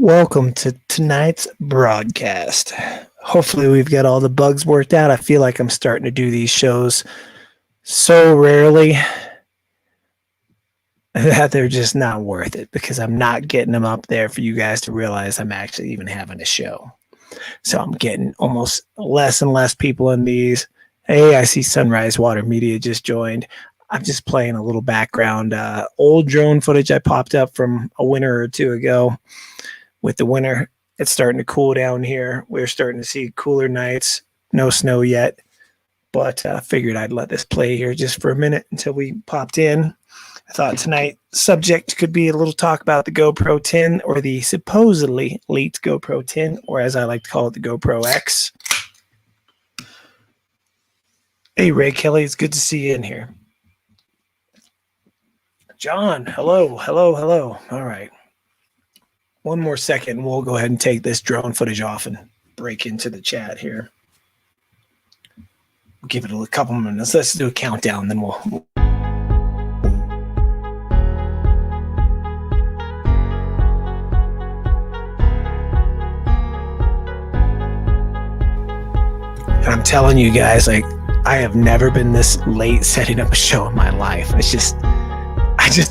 Welcome to tonight's broadcast. Hopefully we've got all the bugs worked out. I feel like I'm starting to do these shows so rarely that they're just not worth it because I'm not getting them up there for you guys to realize I'm actually even having a show. So I'm getting almost less and less people in these. Hey, I see Sunrise Water Media just joined. I'm just playing a little background old drone footage I popped up from a winter or two ago. With the winter, it's starting to cool down here. We're starting to see cooler nights. No snow yet, but figured I'd let this play here just for a minute until we popped in. I thought tonight's subject could be a little talk about the GoPro 10 or the supposedly leaked GoPro 10, or as I like to call it, the GoPro X. Hey, Ray Kelly, it's good to see you in here. John, hello. All right. One more second, we'll go ahead and take this drone footage off and break into the chat here. We'll give it a couple minutes. Let's do a countdown, then we'll... And I'm telling you guys, like, I have never been this late setting up a show in my life. I just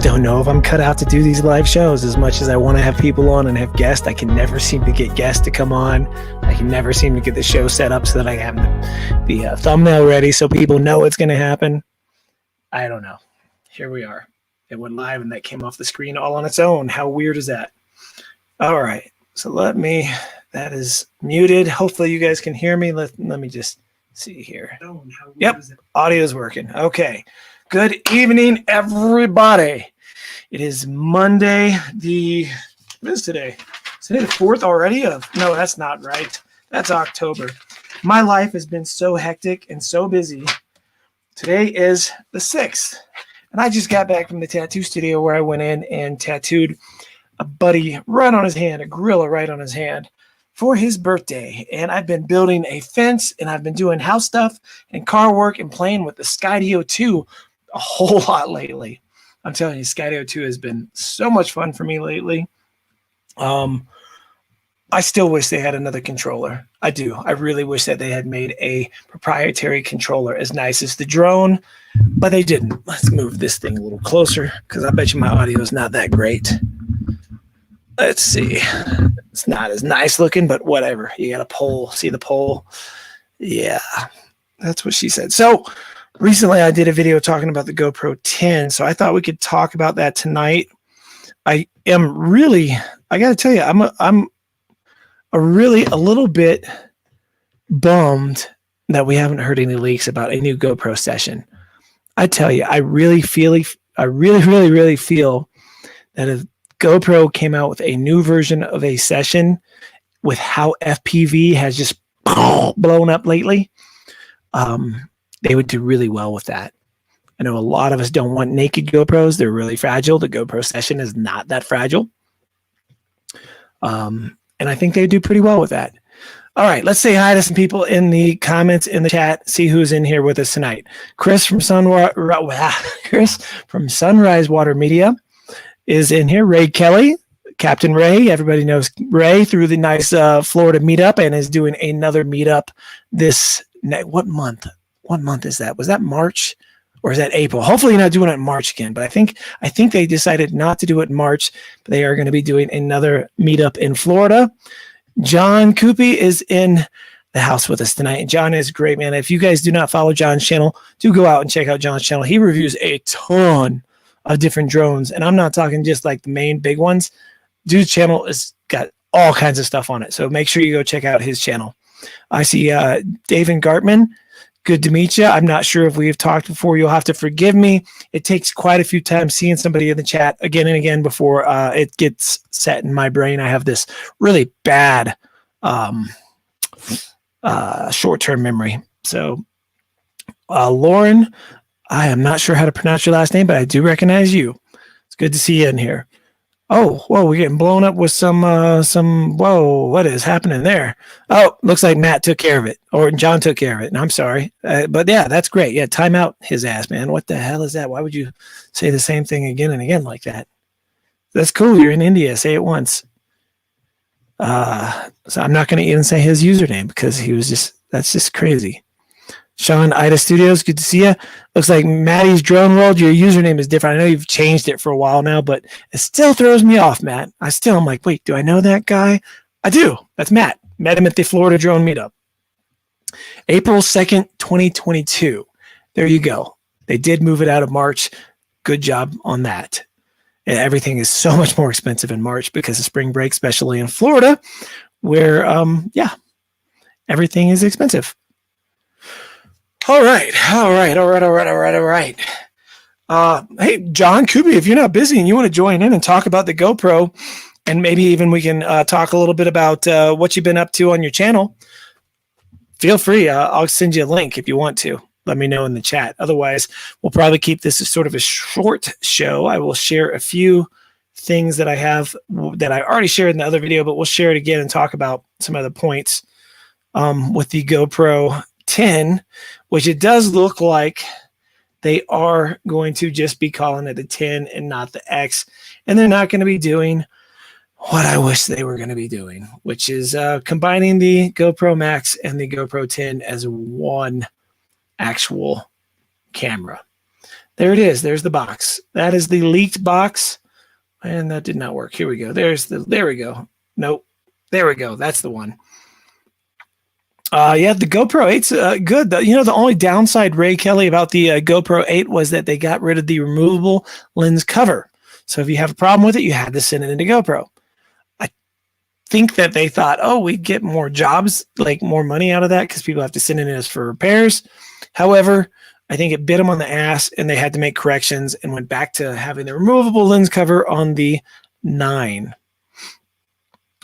don't know if I'm cut out to do these live shows as much as I want to have people on and have guests. I can never seem to get guests to come on. I can never seem to get the show set up so that I have the thumbnail ready so people know it's going to happen. I don't know. Here we are. It went live and that came off the screen all on its own. How weird is that? All right. So that is muted. Hopefully you guys can hear me. Let me just see here. Yep. Audio is working. Okay. Good evening, everybody. It is Monday. What is today? Is today the 4th already? No, that's not right. That's October. My life has been so hectic and so busy. Today is the 6th. And I just got back from the tattoo studio where I went in and tattooed a buddy right on his hand, a gorilla right on his hand for his birthday. And I've been building a fence and I've been doing house stuff and car work and playing with the Skydio 2 a whole lot lately. I'm telling you, Skydio 2 has been so much fun for me lately. I still wish they had another controller. I do. I really wish that they had made a proprietary controller as nice as the drone, but they didn't. Let's move this thing a little closer because I bet you my audio is not that great. Let's see. It's not as nice looking, but whatever. You got a pole. See the pole? Yeah, that's what she said. So recently, I did a video talking about the GoPro 10, so I thought we could talk about that tonight. I got to tell you, I'm a little bit bummed that we haven't heard any leaks about a new GoPro session. I tell you, I really feel that if GoPro came out with a new version of a session with how FPV has just blown up lately, they would do really well with that. I know a lot of us don't want naked GoPros. They're really fragile. The GoPro session is not that fragile. And I think they do pretty well with that. All right, let's say hi to some people in the comments in the chat, see who's in here with us tonight. Chris from Sunrise Water Media is in here. Ray Kelly, Captain Ray. Everybody knows Ray through the nice Florida meetup and is doing another meetup this what month? What month is that? Was that March or is that April? Hopefully you're not doing it in March again, but I think they decided not to do it in March. But they are going to be doing another meetup in Florida. John Coopy is in the house with us tonight. And John is great, man. If you guys do not follow John's channel, do go out and check out John's channel. He reviews a ton of different drones. And I'm not talking just like the main big ones. Dude's channel has got all kinds of stuff on it. So make sure you go check out his channel. I see David Gartman. Good to meet you. I'm not sure if we have talked before. You'll have to forgive me. It takes quite a few times seeing somebody in the chat again and again before it gets set in my brain. I have this really bad short-term memory. So Lauren, I am not sure how to pronounce your last name, but I do recognize you. It's good to see you in here. Oh, whoa, we're getting blown up with some, whoa, what is happening there? Oh, looks like Matt took care of it, or John took care of it, and I'm sorry. But yeah, that's great. Yeah, time out his ass, man. What the hell is that? Why would you say the same thing again and again like that? That's cool. You're in India. Say it once. So I'm not going to even say his username because that's just crazy. Sean, Ida Studios, good to see you. Looks like Maddie's Drone World. Your username is different. I know you've changed it for a while now, but it still throws me off, Matt. I'm like, wait, do I know that guy? I do. That's Matt. Met him at the Florida Drone Meetup. April 2nd, 2022. There you go. They did move it out of March. Good job on that. And everything is so much more expensive in March because of spring break, especially in Florida, where, everything is expensive. All right. Hey, John Kubi, if you're not busy and you want to join in and talk about the GoPro, and maybe even we can talk a little bit about what you've been up to on your channel, feel free. I'll send you a link if you want to. Let me know in the chat. Otherwise, we'll probably keep this as sort of a short show. I will share a few things that I have that I already shared in the other video, but we'll share it again and talk about some other points with the GoPro 10, which it does look like they are going to just be calling it a 10 and not the X. And they're not going to be doing what I wish they were going to be doing, which is combining the GoPro Max and the GoPro 10 as one actual camera. There it is. There's the box. That is the leaked box. And that did not work. Here we go. There we go. Nope. There we go. That's the one. The GoPro 8's good. The only downside, Ray Kelly, about the GoPro 8 was that they got rid of the removable lens cover. So if you have a problem with it, you had to send it into GoPro. I think that they thought, we'd get more jobs, like more money out of that because people have to send it in for repairs. However, I think it bit them on the ass and they had to make corrections and went back to having the removable lens cover on the 9.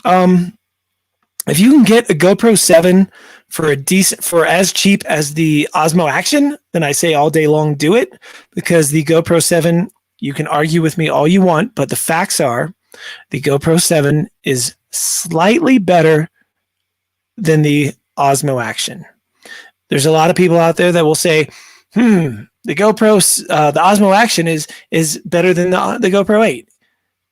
If you can get a GoPro 7 for as cheap as the Osmo Action, then I say all day long do it, because the GoPro 7, you can argue with me all you want, but the facts are the GoPro 7 is slightly better than the Osmo Action. There's a lot of people out there that will say, the GoPro, the Osmo Action is better than the GoPro 8.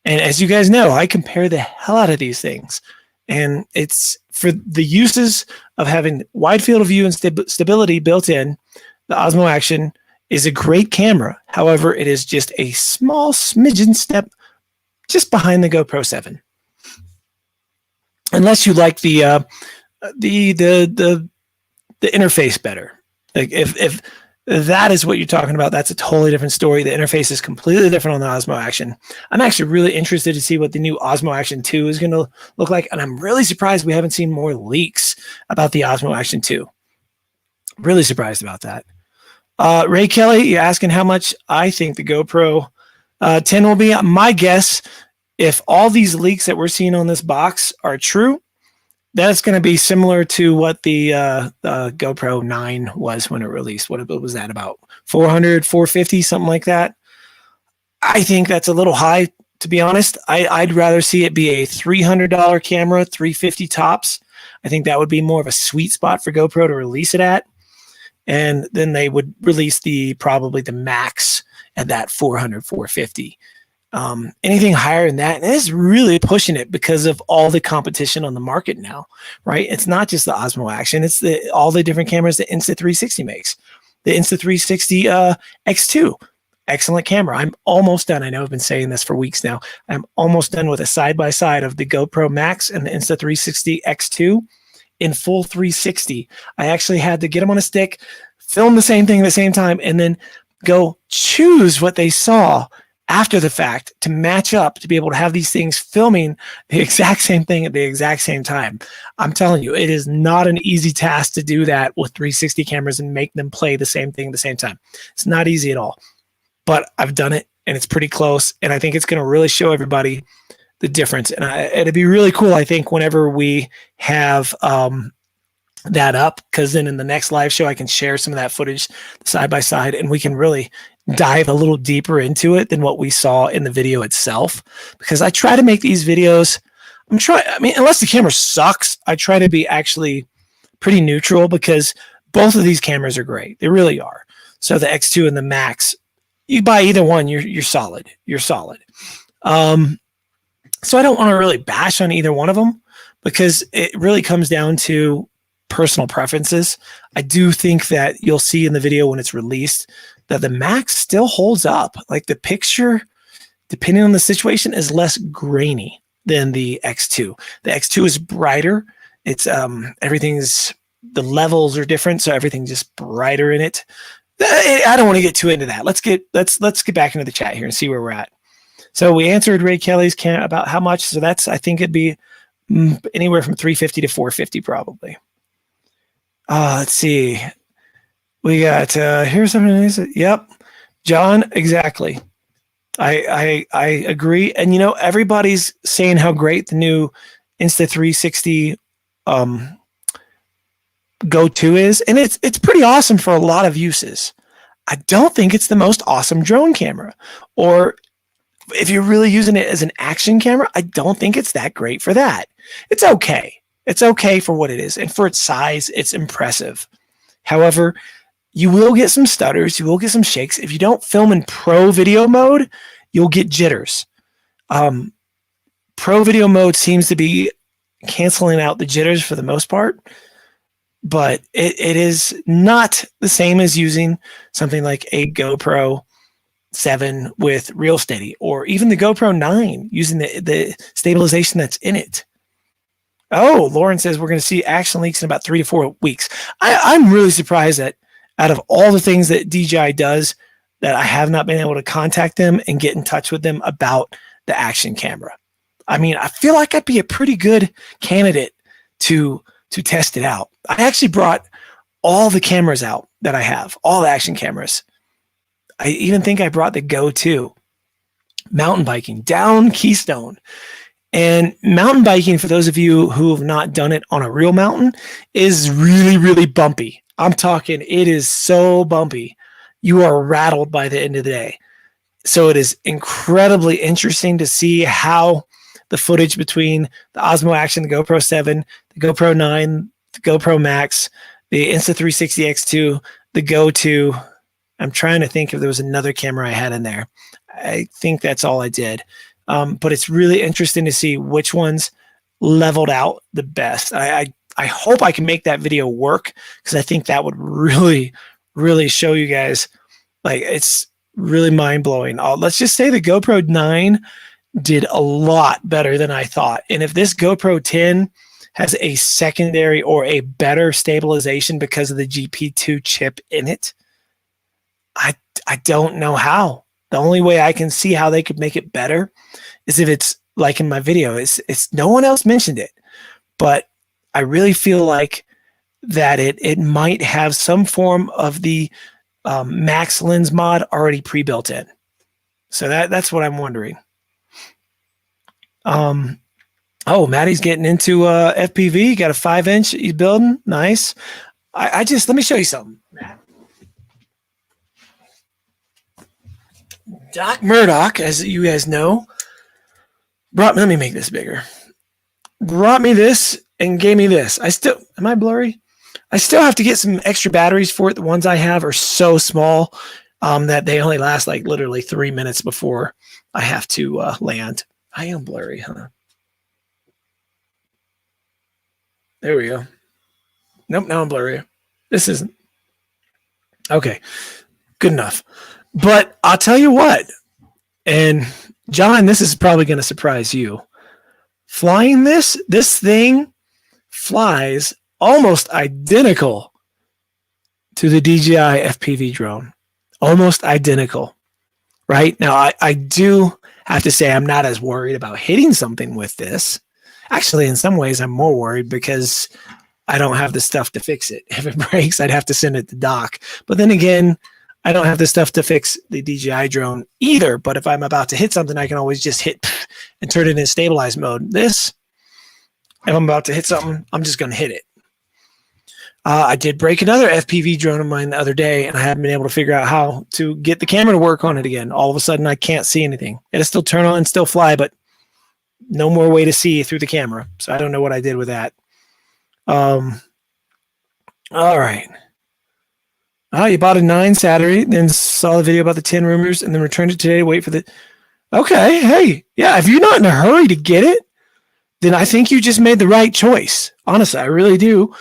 And as you guys know, I compare the hell out of these things. And it's for the uses of having wide field of view and stability built in. The Osmo Action is a great camera. However, it is just a small smidgen step just behind the GoPro 7. Unless you like the interface better. Like if that is what you're talking about, that's a totally different story. The interface is completely different on the Osmo Action. I'm actually really interested to see what the new Osmo Action 2 is going to look like, and I'm really surprised we haven't seen more leaks about the Osmo Action 2. Really surprised about that. Ray Kelly, you're asking how much I think the GoPro 10 will be. My guess, if all these leaks that we're seeing on this box are true, that's going to be similar to what the GoPro 9 was when it released. What was that, about 400, 450, something like that? I think that's a little high, to be honest. I'd rather see it be a $300 camera, $350 tops. I think that would be more of a sweet spot for GoPro to release it at. And then they would release probably the Max at that 400, 450. Anything higher than that, and it's really pushing it because of all the competition on the market now, right? It's not just the Osmo Action, it's all the different cameras that Insta360 makes. The Insta360 X2, excellent camera. I'm almost done. I know I've been saying this for weeks now. I'm almost done with a side-by-side of the GoPro Max and the Insta360 X2 in full 360. I actually had to get them on a stick, film the same thing at the same time, and then go choose what they saw after the fact to match up to be able to have these things filming the exact same thing at the exact same time. I'm telling you, it is not an easy task to do that with 360 cameras and make them play the same thing at the same time. It's not easy at all, but I've done it and it's pretty close. And I think it's going to really show everybody the difference. And it'd be really cool, I think, whenever we have that up, because then in the next live show, I can share some of that footage side by side and we can really dive a little deeper into it than what we saw in the video itself. Because I try to make these videos, unless the camera sucks, I try to be actually pretty neutral, because both of these cameras are great. They really are. So the X2 and the Max, you buy either one, you're solid. You're solid. So I don't want to really bash on either one of them, because it really comes down to personal preferences. I do think that you'll see in the video when it's released that the Max still holds up. Like the picture, depending on the situation, is less grainy than the X2. The X2 is brighter. It's everything's, the levels are different, so everything's just brighter in it. I don't want to get too into that. Let's get back into the chat here and see where we're at. So we answered Ray Kelly's about how much. So that's, I think it'd be anywhere from $350 to $450 probably. Let's see. We got here's something. Yep, John, exactly. I agree. And you know, everybody's saying how great the new Insta360 Go2 is, and it's pretty awesome for a lot of uses. I don't think it's the most awesome drone camera, or if you're really using it as an action camera, I don't think it's that great for that. It's okay. It's okay for what it is, and for its size, it's impressive. However, you will get some stutters, you will get some shakes. If you don't film in pro video mode, you'll get jitters. Pro video mode seems to be canceling out the jitters for the most part, but it is not the same as using something like a GoPro 7 with Real Steady, or even the GoPro 9 using the stabilization that's in it. Oh, Lauren says we're going to see action leaks in about 3 to 4 weeks. I'm really surprised that out of all the things that DJI does, that I have not been able to contact them and get in touch with them about the action camera. I mean, I feel like I'd be a pretty good candidate to test it out. I actually brought all the cameras out that I have, all the action cameras. I even think I brought the Go2, mountain biking down Keystone. And mountain biking, for those of you who have not done it on a real mountain, is really, really bumpy. I'm talking, it is so bumpy. You are rattled by the end of the day. So it is incredibly interesting to see how the footage between the Osmo Action, the GoPro 7, the GoPro 9, the GoPro Max, the Insta360 X2, the Go2. I'm trying to think if there was another camera I had in there. I think that's all I did. But it's really interesting to see which ones leveled out the best. I hope I can make that video work, because I think that would really, really show you guys, like, it's really mind-blowing. Let's just say the GoPro 9 did a lot better than I thought. And if this GoPro 10 has a secondary or a better stabilization because of the GP2 chip in it, I don't know how. The only way I can see how they could make it better is if it's like in my video. It's no one else mentioned it, but I really feel like that it might have some form of the Max Lens mod already pre-built in. So that's what I'm wondering. Oh, Maddie's getting into FPV. Got a 5-inch he's building. Nice. I just, let me show you something, Matt. Doc Murdoch, as you guys know, let me make this bigger. Brought me this and gave me this. Am I blurry? I still have to get some extra batteries for it. The ones I have are so small that they only last like literally 3 minutes before I have to land. I am blurry, huh? There we go. Nope, now I'm blurry. This isn't. Okay, good enough. But I'll tell you what, and John, this is probably going to surprise you. Flying this thing flies almost identical to the DJI FPV drone. Almost identical. Right? Now, I do have to say I'm not as worried about hitting something with this. Actually, in some ways, I'm more worried because I don't have the stuff to fix it. If it breaks, I'd have to send it to Doc. But then again, I don't have the stuff to fix the DJI drone either. But if I'm about to hit something, I can always just hit and turn it in stabilized mode. This, if I'm about to hit something, I'm just going to hit it. I did break another FPV drone of mine the other day, and I haven't been able to figure out how to get the camera to work on it again. All of a sudden, I can't see anything. It'll still turn on and still fly, but no more way to see through the camera. So I don't know what I did with that. All right. Oh, you bought a 9 Saturday, then saw the video about the 10 rumors, and then returned it today to wait for the... Okay, hey, yeah, if you're not in a hurry to get it, then I think you just made the right choice. Honestly, I really do.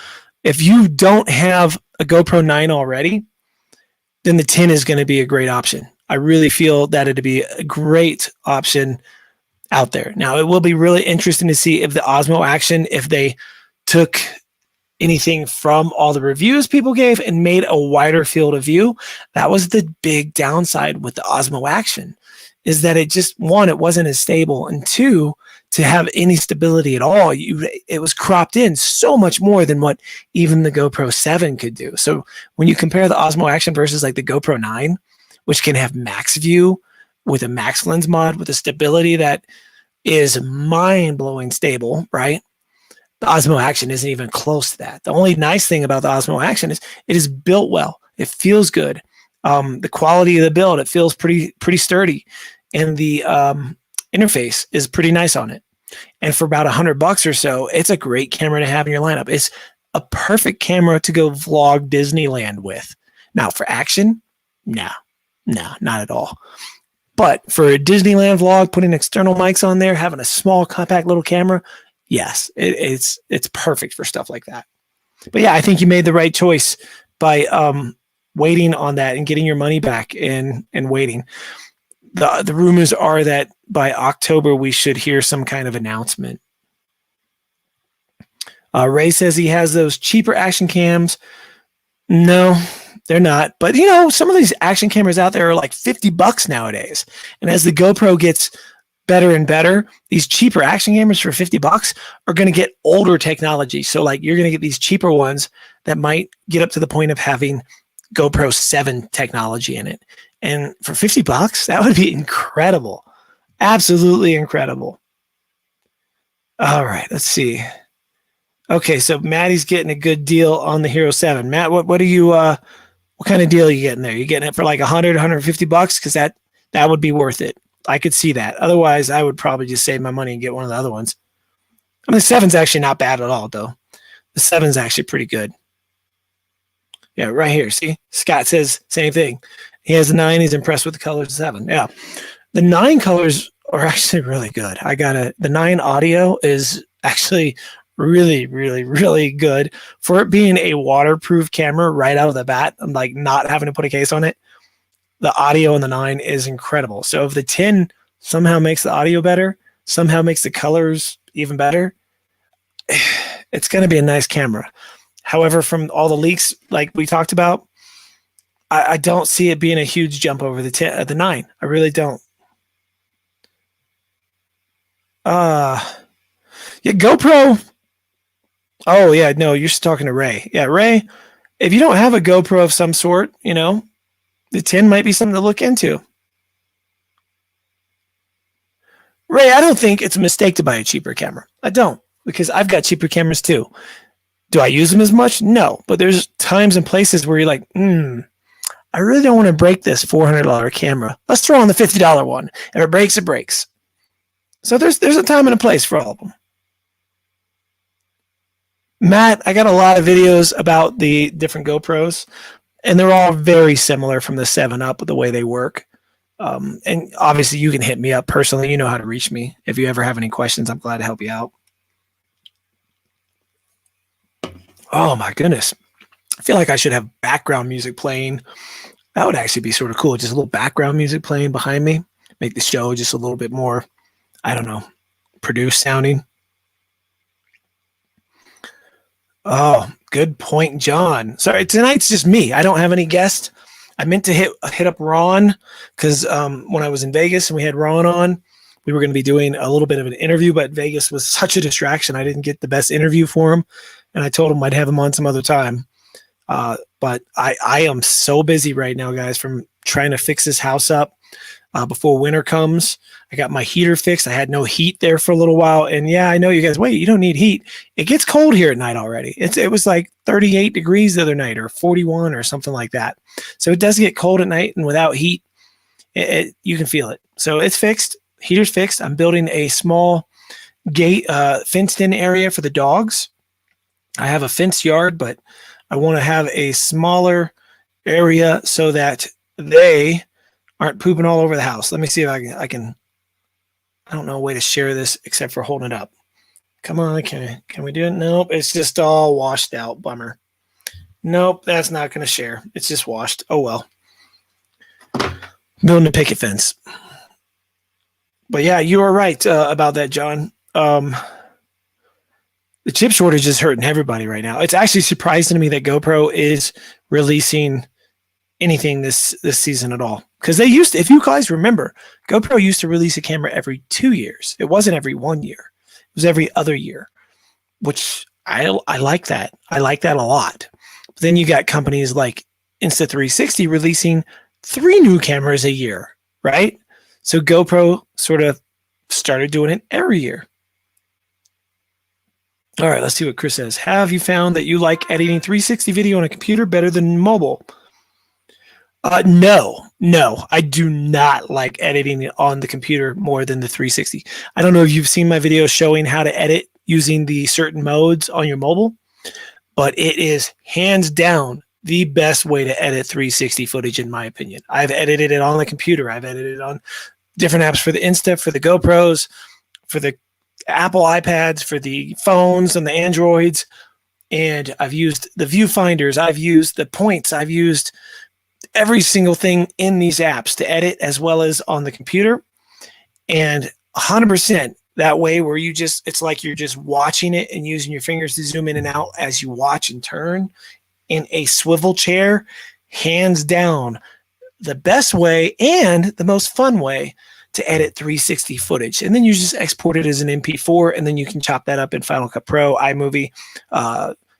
If you don't have a GoPro 9 already, then the 10 is going to be a great option. I really feel that it'd be a great option out there. Now, it will be really interesting to see if the Osmo Action, if they took anything from all the reviews people gave and made a wider field of view. That was the big downside with the Osmo Action, is that it just, one, it wasn't as stable, and two, to have any stability at all, it was cropped in so much more than what even the GoPro 7 could do. So when you compare the Osmo Action versus like the GoPro 9, which can have max view with a max lens mod with a stability that is mind-blowing stable, right? The Osmo Action isn't even close to that. The only nice thing about the Osmo Action is it is built well. It feels good. The quality of the build, it feels pretty sturdy, and the interface is pretty nice on it. And for about $100 or so, it's a great camera to have in your lineup. It's a perfect camera to go vlog Disneyland with. Now, for action, no, not at all. But for a Disneyland vlog, putting external mics on there, having a small compact little camera, yes, it's perfect for stuff like that. But yeah, I think you made the right choice by waiting on that and getting your money back and waiting. The rumors are that by October we should hear some kind of announcement. Ray says he has those cheaper action cams. No, they're not. But you know, some of these action cameras out there are like $50 nowadays. And as the GoPro gets better and better, these cheaper action cameras for $50 are going to get older technology. So like you're going to get these cheaper ones that might get up to the point of having GoPro 7 technology in it. And for $50, that would be incredible. Absolutely incredible. All right, let's see. Okay, so Maddie's getting a good deal on the Hero 7. Matt, what are you what kind of deal are you getting there? You getting it for like $100, $150? Because that would be worth it. I could see that. Otherwise, I would probably just save my money and get one of the other ones. I mean, the 7's actually not bad at all, though. The 7's actually pretty good. Yeah, right here. See? Scott says same thing. He has a 9. He's impressed with the colors of 7. Yeah. The 9 colors are actually really good. The 9 audio is actually really, really, really good for it being a waterproof camera right out of the bat. I'm like not having to put a case on it. The audio on the 9 is incredible. So if the 10 somehow makes the audio better, somehow makes the colors even better, it's going to be a nice camera. However, from all the leaks like we talked about, I don't see it being a huge jump over the 9. I really don't. Yeah, GoPro. Oh yeah, no, you're just talking to Ray. Yeah, Ray, if you don't have a GoPro of some sort, you know, the 10 might be something to look into. Ray, I don't think it's a mistake to buy a cheaper camera. I don't, because I've got cheaper cameras too. Do I use them as much? No, but there's times and places where you're like, I really don't want to break this $400 camera. Let's throw on the $50 one. If it breaks, it breaks. So there's a time and a place for all of them. Matt, I got a lot of videos about the different GoPros, and they're all very similar from the 7 up with the way they work. And obviously you can hit me up personally. You know how to reach me. If you ever have any questions, I'm glad to help you out. Oh my goodness. I feel like I should have background music playing. That would actually be sort of cool. Just a little background music playing behind me. Make the show just a little bit more, I don't know, produced sounding. Oh, good point, John. Sorry, tonight's just me. I don't have any guests. I meant to hit up Ron because when I was in Vegas and we had Ron on, we were going to be doing a little bit of an interview, but Vegas was such a distraction. I didn't get the best interview for him, and I told him I'd have him on some other time. But I am so busy right now, guys, from trying to fix this house up before winter comes. I got my heater fixed. I had no heat there for a little while. And yeah, I know you guys, wait, you don't need heat. It gets cold here at night already. It was like 38 degrees the other night or 41 or something like that. So it does get cold at night, and without heat, you can feel it. So it's fixed. Heater's fixed. I'm building a small gate, fenced in area for the dogs. I have a fenced yard, but I want to have a smaller area so that they aren't pooping all over the house. Let me see if I can. I don't know a way to share this except for holding it up. Come on, can we do it? Nope, it's just all washed out. Bummer. Nope, that's not going to share. It's just washed. Oh well. Building a picket fence. But yeah, you were right about that, John. The chip shortage is hurting everybody right now. It's actually surprising to me that GoPro is releasing anything this season at all. Because they used to, if you guys remember, GoPro used to release a camera every 2 years. It wasn't every 1 year. It was every other year, which I like that. I like that a lot. But then you got companies like Insta360 releasing 3 new cameras a year, right? So GoPro sort of started doing it every year. All right, let's see what Chris says. Have you found that you like editing 360 video on a computer better than mobile? No, I do not like editing on the computer more than the 360. I don't know if you've seen my video showing how to edit using the certain modes on your mobile, but it is hands down the best way to edit 360 footage, in my opinion. I've edited it on the computer. I've edited it on different apps for the Insta, for the GoPros, for the Apple iPads, for the phones and the Androids. And I've used the viewfinders. I've used the points. I've used every single thing in these apps to edit, as well as on the computer. And 100% that way where you just, it's like you're just watching it and using your fingers to zoom in and out as you watch and turn in a swivel chair. Hands down, the best way and the most fun way to edit 360 footage. And then you just export it as an MP4, and then you can chop that up in Final Cut Pro, iMovie,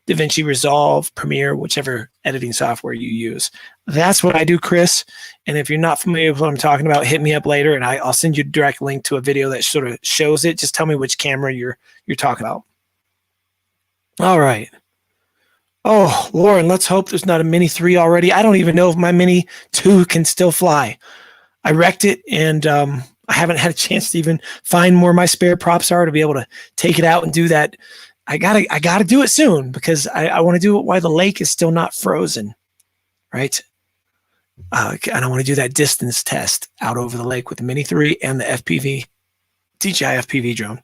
DaVinci Resolve, Premiere, whichever editing software you use. That's what I do, Chris. And if you're not familiar with what I'm talking about, hit me up later, and I'll send you a direct link to a video that sort of shows it. Just tell me which camera you're talking about. All right. Oh, Lauren, let's hope there's not a Mini 3 already. I don't even know if my Mini 2 can still fly. I wrecked it, and I haven't had a chance to even find where my spare props are to be able to take it out and do that. I gotta do it soon, because I want to do it while the lake is still not frozen, right? And I want to do that distance test out over the lake with the Mini 3 and the FPV, DJI FPV drone.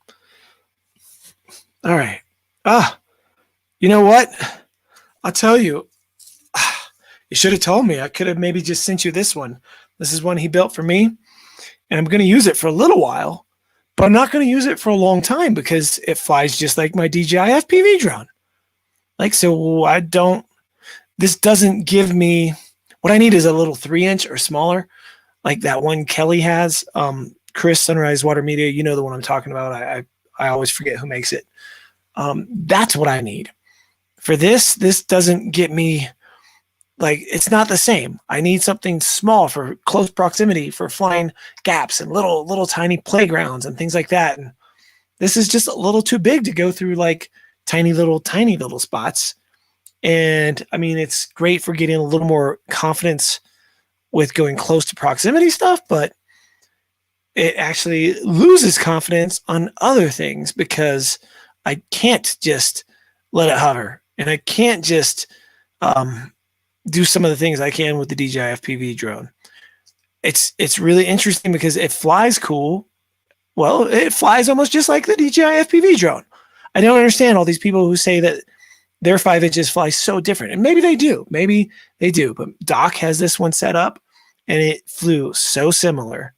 All right. You know what? I'll tell you. You should have told me. I could have maybe just sent you this one. This is one he built for me, and I'm going to use it for a little while, but I'm not going to use it for a long time because it flies just like my DJI FPV drone. Like, so this doesn't give me, what I need is a little 3-inch or smaller, like that one Kelly has. Chris, Sunrise Water Media, you know the one I'm talking about. I always forget who makes it. That's what I need. For this doesn't get me, like, it's not the same. I need something small for close proximity, for flying gaps and little tiny playgrounds and things like that. And this is just a little too big to go through like tiny little spots. And I mean, it's great for getting a little more confidence with going close to proximity stuff, but it actually loses confidence on other things because I can't just let it hover, and I can't just do some of the things I can with the DJI FPV drone. It's really interesting because it flies cool. Well, it flies almost just like the DJI FPV drone. I don't understand all these people who say that their 5-inches fly so different. And maybe they do. Maybe they do. But Doc has this one set up, and it flew so similar.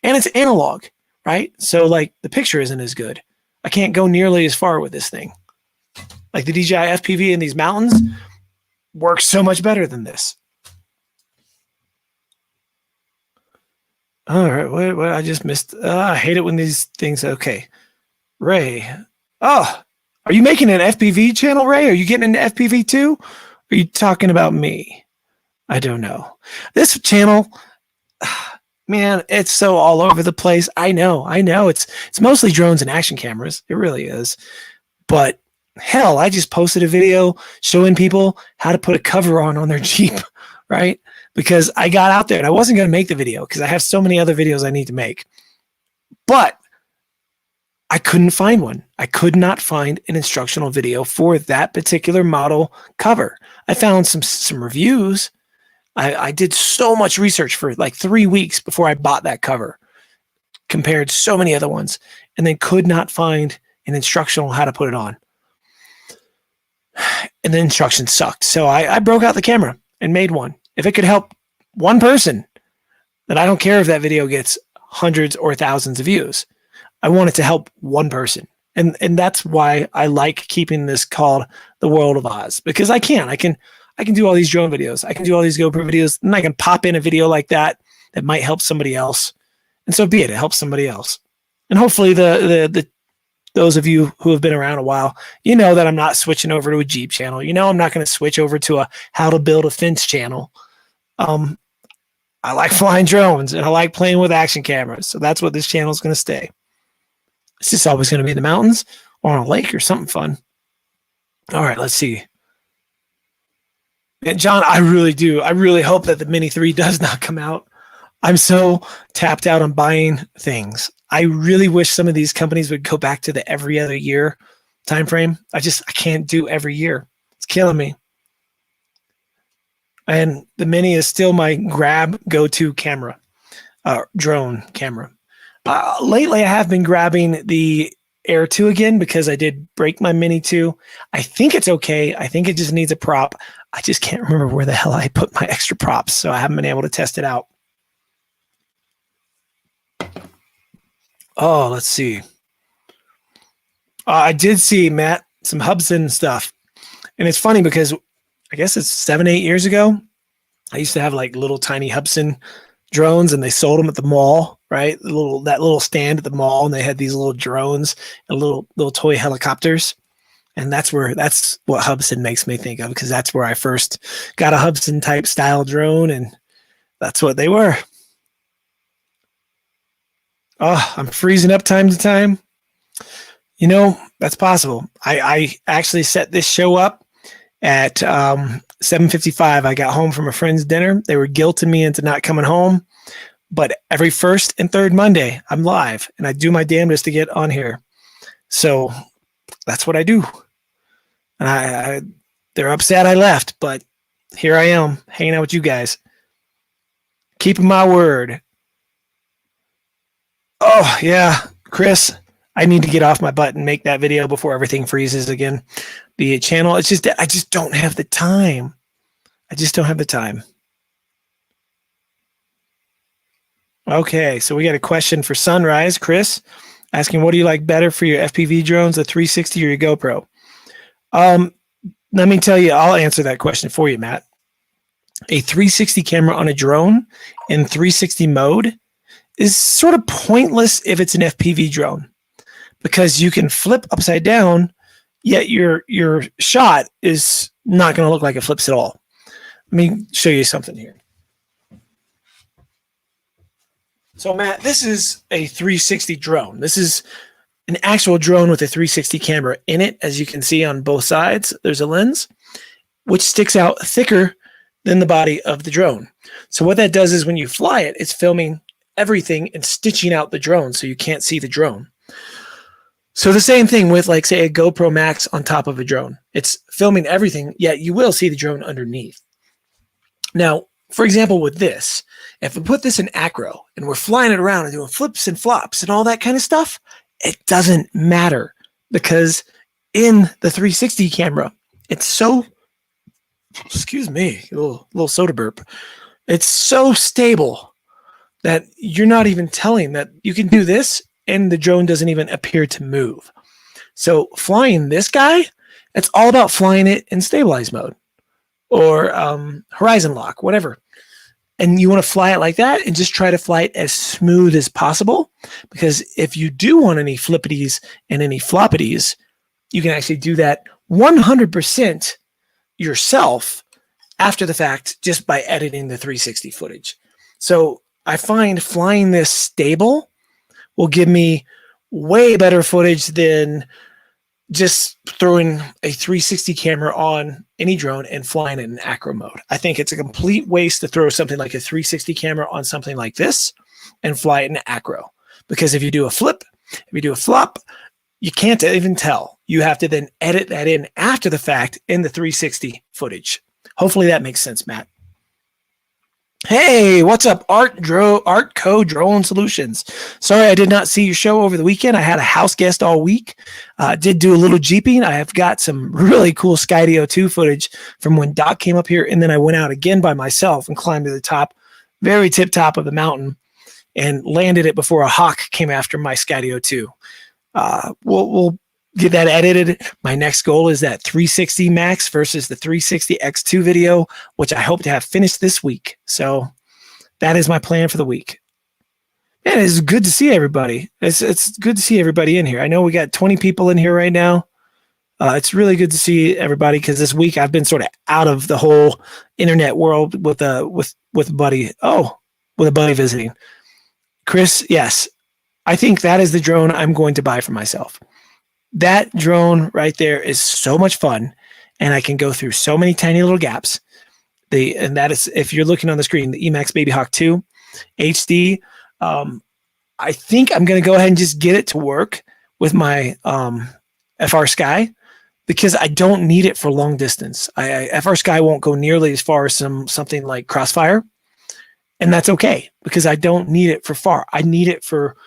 And it's analog, right? So, like, the picture isn't as good. I can't go nearly as far with this thing. Like the DJI FPV in these mountains works so much better than this. All right, what I just missed. I hate it when these things. Okay, Ray. Oh, are you making an FPV channel, Ray? Are you getting into FPV too? Are you talking about me? I don't know. This channel, man, it's so all over the place. I know. It's mostly drones and action cameras. It really is. But hell, I just posted a video showing people how to put a cover on their Jeep, right? Because I got out there and I wasn't going to make the video because I have so many other videos I need to make. But I couldn't find one. I could not find an instructional video for that particular model cover. I found some reviews. I did so much research for like 3 weeks before I bought that cover, compared so many other ones, and then could not find an instructional how to put it on. And the instructions sucked. So I broke out the camera and made one. If it could help one person, then I don't care if that video gets hundreds or thousands of views. I want it to help one person. And that's why I like keeping this called The World of Oz, because I can do all these drone videos. I can do all these GoPro videos, and I can pop in a video like that might help somebody else. And so be it. It helps somebody else. And hopefully those of you who have been around a while, you know that I'm not switching over to a Jeep channel. You know I'm not going to switch over to a how to build a fence channel. I like flying drones, and I like playing with action cameras. So that's what this channel is going to stay. It's just always going to be in the mountains or on a lake or something fun. All right, let's see. And John, I really hope that the Mini 3 does not come out. I'm so tapped out on buying things. I really wish some of these companies would go back to the every other year time frame. I can't do every year. It's killing me. And the Mini is still my grab go-to camera, drone camera. Lately, I have been grabbing the Air 2 again because I did break my Mini 2. I think it's okay. I think it just needs a prop. I just can't remember where the hell I put my extra props, so I haven't been able to test it out. Oh, let's see. I did see, Matt, some Hubsan stuff. And it's funny because I guess it's 7-8 years ago, I used to have like little tiny Hubsan drones, and they sold them at the mall, right? That little stand at the mall, and they had these little drones and little toy helicopters. And that's what Hubsan makes me think of, because that's where I first got a Hubsan type style drone, and that's what they were. Oh, I'm freezing up time to time. You know, that's possible. I actually set this show up at 7:55. I got home from a friend's dinner. They were guilting me into not coming home. But every first and third Monday, I'm live, and I do my damnedest to get on here. So that's what I do. And they're upset I left, but here I am, hanging out with you guys. Keeping my word. Oh, yeah, Chris, I need to get off my butt and make that video before everything freezes again. The channel, it's just, I just don't have the time. I just don't have the time. Okay, so we got a question for Sunrise, Chris, asking, what do you like better for your FPV drones, the 360 or your GoPro? Let me tell you, I'll answer that question for you, Matt. A 360 camera on a drone in 360 mode is sort of pointless if it's an FPV drone, because you can flip upside down, yet your shot is not going to look like it flips at all. Let me show you something here. So, Matt, this is a 360 drone. This is an actual drone with a 360 camera in it. As you can see on both sides, there's a lens, which sticks out thicker than the body of the drone. So what that does is when you fly it, it's filming everything and stitching out the drone so you can't see the drone. So the same thing with, like, say, a GoPro Max on top of a drone. It's filming everything, yet you will see the drone underneath. Now, for example, with this, if we put this in acro and we're flying it around and doing flips and flops and all that kind of stuff, it doesn't matter, because in the 360 camera, it's so, excuse me, a little soda burp. It's so stable that you're not even telling that you can do this and the drone doesn't even appear to move. So flying this guy, it's all about flying it in stabilize mode or horizon lock, whatever. And you want to fly it like that and just try to fly it as smooth as possible, because if you do want any flippities and any floppities, you can actually do that 100% yourself after the fact just by editing the 360 footage. So I find flying this stable will give me way better footage than just throwing a 360 camera on any drone and flying it in acro mode. I think it's a complete waste to throw something like a 360 camera on something like this and fly it in acro. Because if you do a flip, if you do a flop, you can't even tell. You have to then edit that in after the fact in the 360 footage. Hopefully that makes sense, Matt. Hey, what's up, Art Co Drone Solutions? Sorry, I did not see your show over the weekend. I had a house guest all week. Did do a little jeeping. I have got some really cool Skydio 2 footage from when Doc came up here, and then I went out again by myself and climbed to the top, very tip top of the mountain, and landed it before a hawk came after my Skydio 2. We'll get that edited. My next goal is that 360 Max versus the 360 X2 video, which I hope to have finished this week. So that is my plan for the week. And it's good to see everybody. It's good to see everybody in here. I know we got 20 people in here right now. It's really good to see everybody because this week I've been sort of out of the whole internet world with a buddy. Oh, with a buddy visiting. Chris, yes, I think that is the drone I'm going to buy for myself. That drone right there is so much fun, and I can go through so many tiny little gaps. And that is, if you're looking on the screen, the Emax Baby Hawk 2 HD. I think I'm going to go ahead and just get it to work with my FR Sky because I don't need it for long distance. FR Sky won't go nearly as far as something like Crossfire, and that's okay because I don't need it for far. I need it for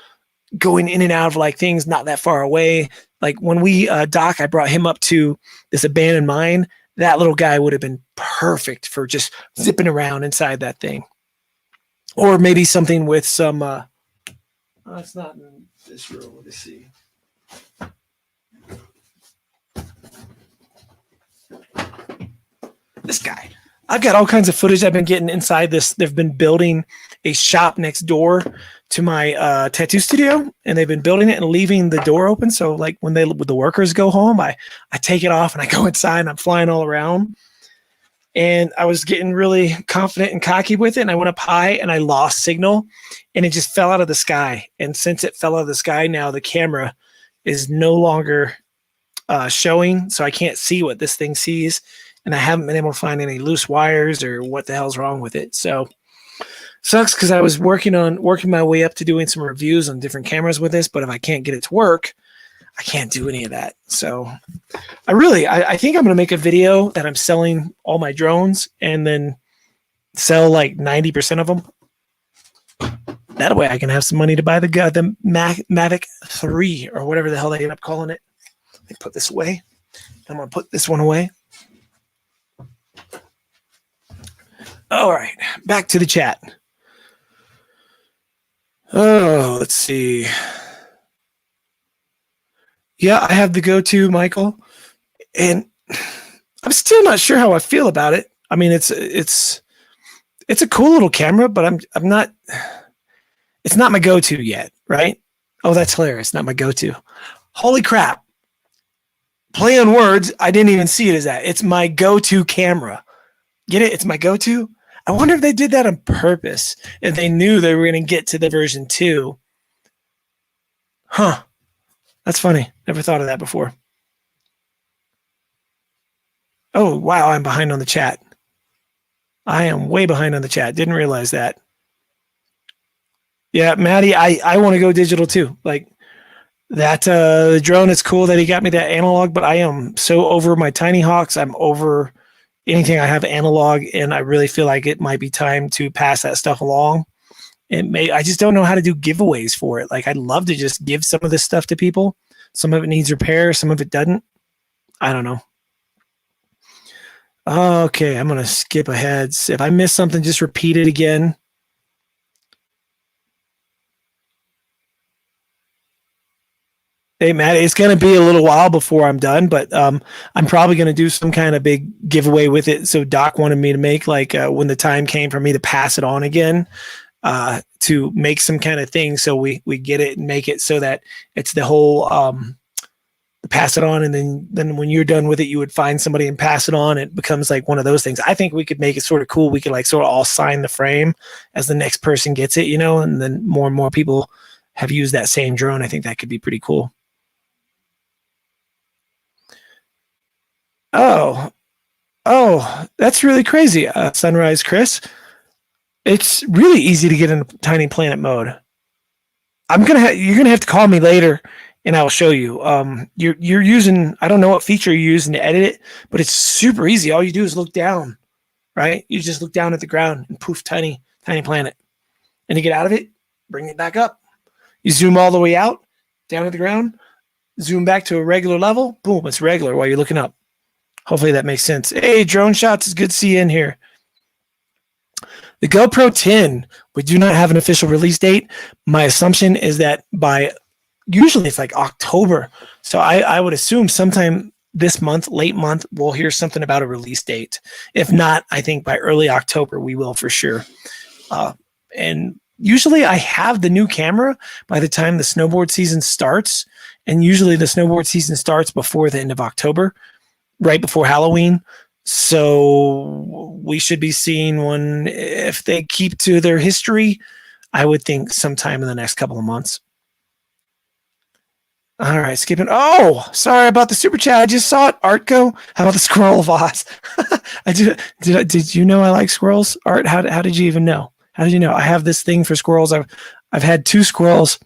going in and out of like things not that far away. Like when we Doc, I brought him up to this abandoned mine. That little guy would have been perfect for just zipping around inside that thing. Or maybe something with some. It's not in this room. Let's see. This guy. I've got all kinds of footage I've been getting inside this. They've been building a shop next door to my tattoo studio, and they've been building it and leaving the door open. So like when the workers go home, I take it off and I go inside and I'm flying all around. And I was getting really confident and cocky with it. And I went up high and I lost signal and it just fell out of the sky. And since it fell out of the sky, now the camera is no longer showing. So I can't see what this thing sees. And I haven't been able to find any loose wires or what the hell's wrong with it. So sucks because I was working my way up to doing some reviews on different cameras with this. But if I can't get it to work, I can't do any of that. So I think I'm going to make a video that I'm selling all my drones and then sell like 90% of them. That way I can have some money to buy the Mavic 3 or whatever the hell they end up calling it. Let me put this away. I'm going to put this one away. All right, back to the chat. Oh, let's see. Yeah, I have the go-to, Michael, and I'm still not sure how I feel about it. I mean, it's a cool little camera, but I'm not. It's not my go-to yet, right? Oh, that's hilarious! Not my go-to. Holy crap! Play on words. I didn't even see it as that. It's my go-to camera. Get it? It's my go-to. I wonder if they did that on purpose. If they knew they were going to get to the version 2. Huh. That's funny. Never thought of that before. Oh, wow. I'm behind on the chat. I am way behind on the chat. Didn't realize that. Yeah, Maddie, I want to go digital too. Like that the drone is cool that he got me that analog, but I am so over my Tiny Hawks. I'm over anything I have analog, and I really feel like it might be time to pass that stuff along. I just don't know how to do giveaways for it. Like I'd love to just give some of this stuff to people. Some of it needs repair, some of it doesn't. I don't know. Okay, I'm gonna skip ahead. If I miss something, just repeat it again. Hey, Matt, it's going to be a little while before I'm done, but I'm probably going to do some kind of big giveaway with it. So Doc wanted me to make like when the time came for me to pass it on again, to make some kind of thing. So we get it and make it so that it's the whole pass it on. And then when you're done with it, you would find somebody and pass it on. It becomes like one of those things. I think we could make it sort of cool. We could like sort of all sign the frame as the next person gets it, and then more and more people have used that same drone. I think that could be pretty cool. Oh, that's really crazy, Sunrise Chris. It's really easy to get in Tiny Planet mode. You're gonna have to call me later, and I'll show you. You're using, I don't know what feature you're using to edit it, but it's super easy. All you do is look down, right? You just look down at the ground and poof, tiny planet. And to get out of it, bring it back up. You zoom all the way out, down at the ground, zoom back to a regular level, boom, it's regular while you're looking up. Hopefully that makes sense. Hey, Drone Shots, it's good to see you in here. The GoPro 10, we do not have an official release date. My assumption is that usually it's like October. So I would assume sometime this month, late month, we'll hear something about a release date. If not, I think by early October, we will for sure. And usually I have the new camera by the time the snowboard season starts. And usually the snowboard season starts before the end of October, right before Halloween. So we should be seeing one, if they keep to their history, I would think sometime in the next couple of months. All right, skipping. Oh, sorry about the super chat. I just saw it. Artco. How about the squirrel of Oz? Did you know I like squirrels? Art, how did you even know? How did you know? I have this thing for squirrels. I've had 2 squirrels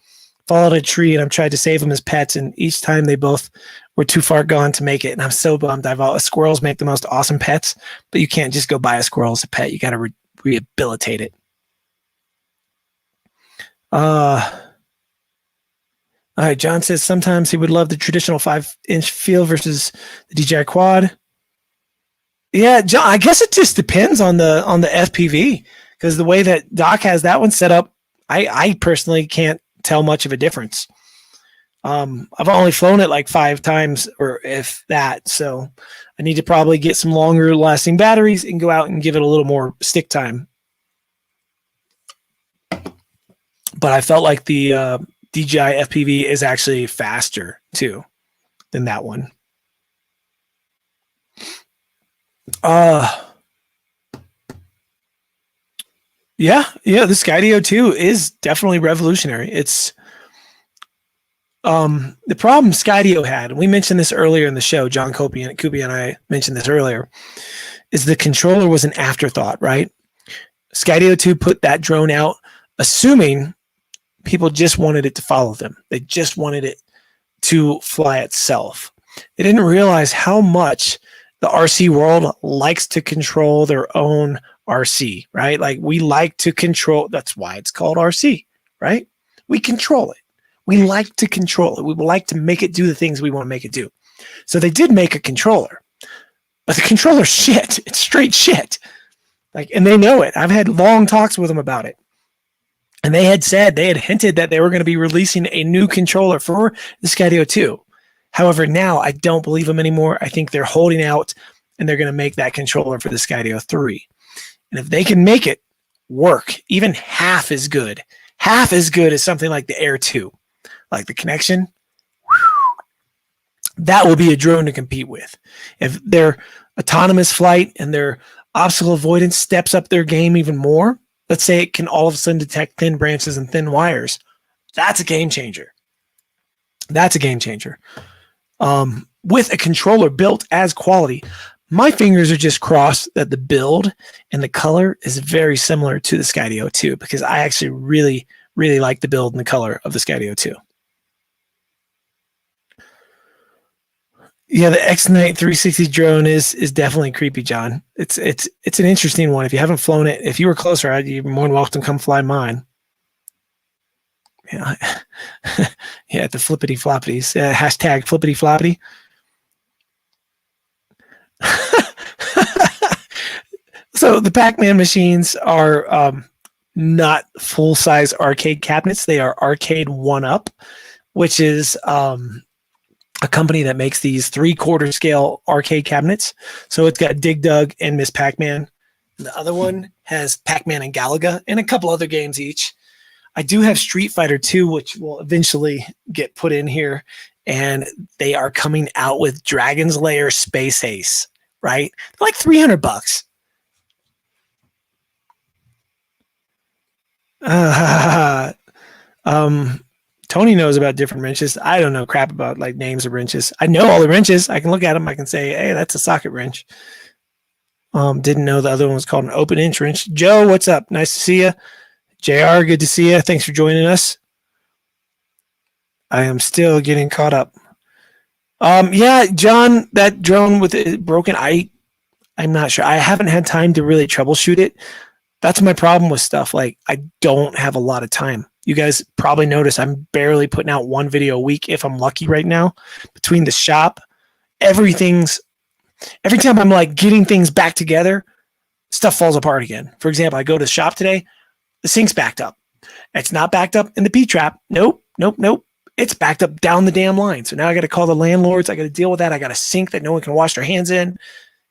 fall out of a tree, and I've tried to save them as pets, and each time they both were too far gone to make it, and I'm so bummed. Squirrels make the most awesome pets, but you can't just go buy a squirrel as a pet. You got to rehabilitate it. All right, John says sometimes he would love the traditional 5-inch feel versus the DJI Quad. Yeah, John, I guess it just depends on the FPV, because the way that Doc has that one set up, I personally can't tell much of a difference. I've only flown it like 5 times, or if that, so I need to probably get some longer lasting batteries and go out and give it a little more stick time. But I felt like the DJI FPV is actually faster too than that one. Yeah, the Skydio 2 is definitely revolutionary. It's the problem Skydio had, and we mentioned this earlier in the show, John Koopy and I mentioned this earlier, is the controller was an afterthought, right? Skydio 2 put that drone out assuming people just wanted it to follow them. They just wanted it to fly itself. They didn't realize how much the RC world likes to control their own RC, right? Like we like to control, that's why it's called RC, right? We control it. We like to control it. We like to make it do the things we want to make it do. So they did make a controller, but the controller's shit. It's straight shit. Like, and they know it. I've had long talks with them about it. And they had hinted that they were going to be releasing a new controller for the Skydio 2. However, now I don't believe them anymore. I think they're holding out and they're going to make that controller for the Skydio 3. And if they can make it work, even half as good as something like the Air 2, like the connection, that will be a drone to compete with. If their autonomous flight and their obstacle avoidance steps up their game even more, let's say it can all of a sudden detect thin branches and thin wires, that's a game changer. That's a game changer. With a controller built as quality, my fingers are just crossed that the build and the color is very similar to the Skydio 2, because I actually really, really like the build and the color of the Skydio 2. Yeah, the X-Night 360 drone is definitely creepy, John. It's an interesting one. If you haven't flown it, if you were closer, you're more than welcome to come fly mine. Yeah, yeah, the flippity floppities. Hashtag flippity floppity. So the Pac-Man machines are not full-size arcade cabinets. They are Arcade 1-Up, which is a company that makes these 3/4 scale arcade cabinets. So it's got Dig Dug and Miss Pac-Man. The other one has Pac-Man and Galaga and a couple other games each. I do have Street Fighter 2, which will eventually get put in here, and they are coming out with Dragon's Lair Space Ace, right? They're like $300. Tony knows about different wrenches. I don't know crap about like names of wrenches. I know all the wrenches. I can look at them. I can say, hey, that's a socket wrench. Didn't know the other one was called an open inch wrench. Joe, what's up? Nice to see you. JR, good to see you. Thanks for joining us. I am still getting caught up. Yeah, John, that drone with it broken, I I'm not sure. I haven't had time to really troubleshoot it. That's my problem with stuff. Like, I don't have a lot of time. You guys probably notice I'm barely putting out one video a week if I'm lucky right now. Between the shop, every time I'm like getting things back together, stuff falls apart again. For example, I go to the shop today, the sink's backed up. It's not backed up in the P-trap. Nope. It's backed up down the damn line. So now I got to call the landlords. I got to deal with that. I got a sink that no one can wash their hands in.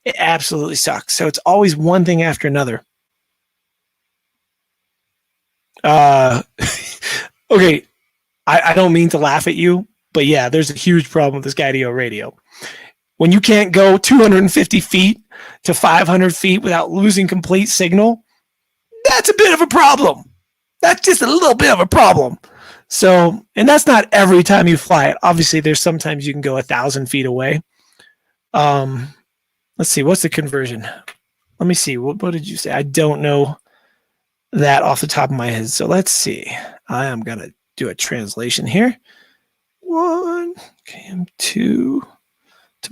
It absolutely sucks. So it's always one thing after another. Okay. I don't mean to laugh at you, but yeah, there's a huge problem with this Skydio radio. When you can't go 250 feet to 500 feet without losing complete signal, that's a bit of a problem. That's just a little bit of a problem. So, and that's not every time you fly it. Obviously, there's sometimes you can go 1,000 feet away. Let's see, what's the conversion? Let me see. What did you say? I don't know that off the top of my head. So let's see. I am going to do a translation here. 1 km to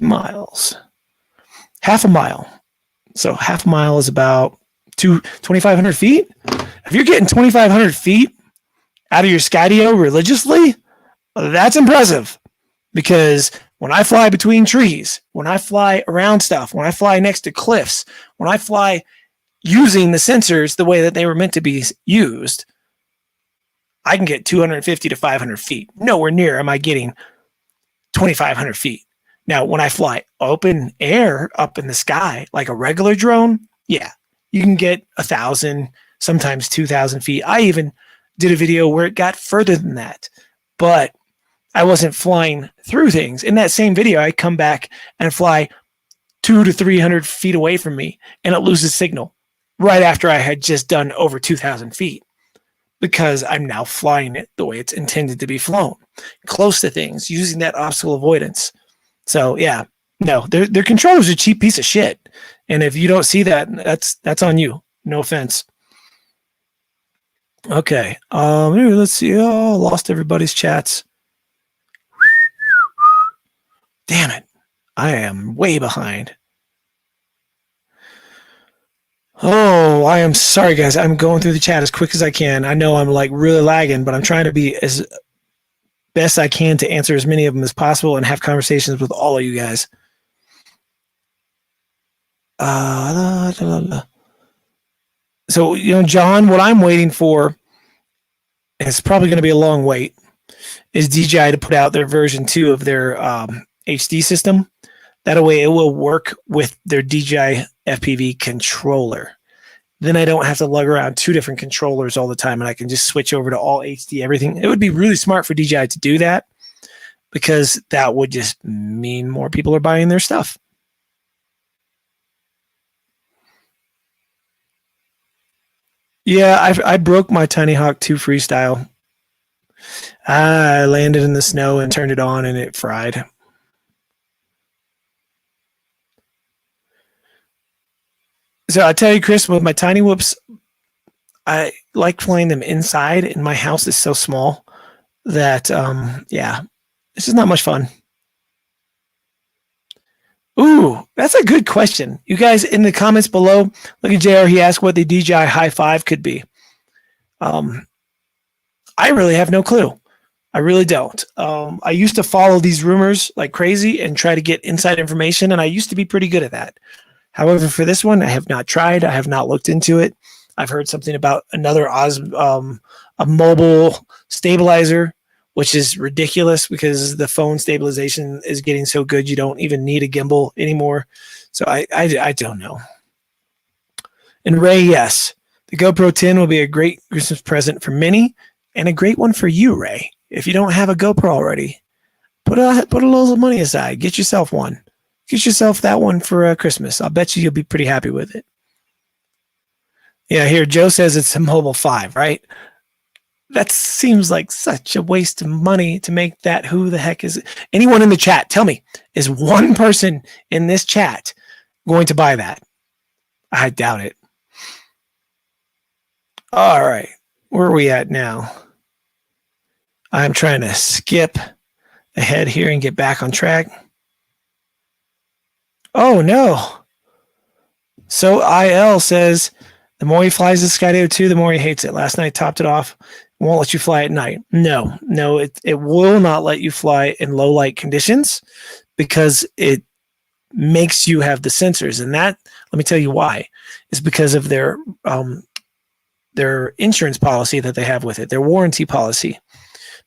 miles. Half a mile. So half a mile is about 2,500 feet. If you're getting 2,500 feet out of your Skydio religiously, that's impressive. Because when I fly between trees, when I fly around stuff, when I fly next to cliffs, when I fly using the sensors the way that they were meant to be used, I can get 250 to 500 feet. Nowhere near am I getting 2,500 feet. Now, when I fly open air up in the sky, like a regular drone, yeah, you can get 1,000, sometimes 2,000 feet. I even did a video where it got further than that, but I wasn't flying through things. In that same video, I come back and fly 200 to 300 feet away from me, and it loses signal right after I had just done over 2,000 feet because I'm now flying it the way it's intended to be flown, close to things, using that obstacle avoidance. So yeah, no, their controller's a cheap piece of shit. And if you don't see that, that's on you. No offense. Okay. Let's see. Oh, lost everybody's chats. Damn it. I am way behind. Oh, I am sorry, guys. I'm going through the chat as quick as I can. I know I'm like really lagging, but I'm trying to be as best I can to answer as many of them as possible and have conversations with all of you guys. So, John, what I'm waiting for, and it's probably going to be a long wait, is DJI to put out their version 2 of their HD system. That way it will work with their DJI FPV controller. Then I don't have to lug around 2 different controllers all the time, and I can just switch over to all HD everything. It would be really smart for DJI to do that because that would just mean more people are buying their stuff. Yeah, I broke my Tiny Hawk 2 Freestyle. I landed in the snow and turned it on, and it fried. So I tell you, Chris, with my Tiny Whoops, I like flying them inside, and my house is so small that, yeah, this is not much fun. Ooh, that's a good question. You guys in the comments below, look at JR, he asked what the DJI High 5 could be. I really have no clue. I really don't. I used to follow these rumors like crazy and try to get inside information, and I used to be pretty good at that. However, for this one, I have not tried. I have not looked into it. I've heard something about another a mobile stabilizer, which is ridiculous because the phone stabilization is getting so good you don't even need a gimbal anymore. So I don't know. And Ray, yes, the GoPro 10 will be a great Christmas present for many and a great one for you, Ray. If you don't have a GoPro already, put a little money aside. Get yourself one. Get yourself that one for Christmas. I'll bet you'll be pretty happy with it. Yeah, here Joe says it's a Mobile 5, right? That seems like such a waste of money to make that. Who the heck is it? Anyone in the chat? Tell me, is one person in this chat going to buy that? I doubt it. All right, where are we at now? I'm trying to skip ahead here and get back on track. Oh no. So IL says the more he flies the Skydio 2, the more he hates it. Last night topped it off. Won't let you fly at night. No, it will not let you fly in low light conditions because it makes you have the sensors. And that, let me tell you why, is because of their insurance policy that they have with it, their warranty policy.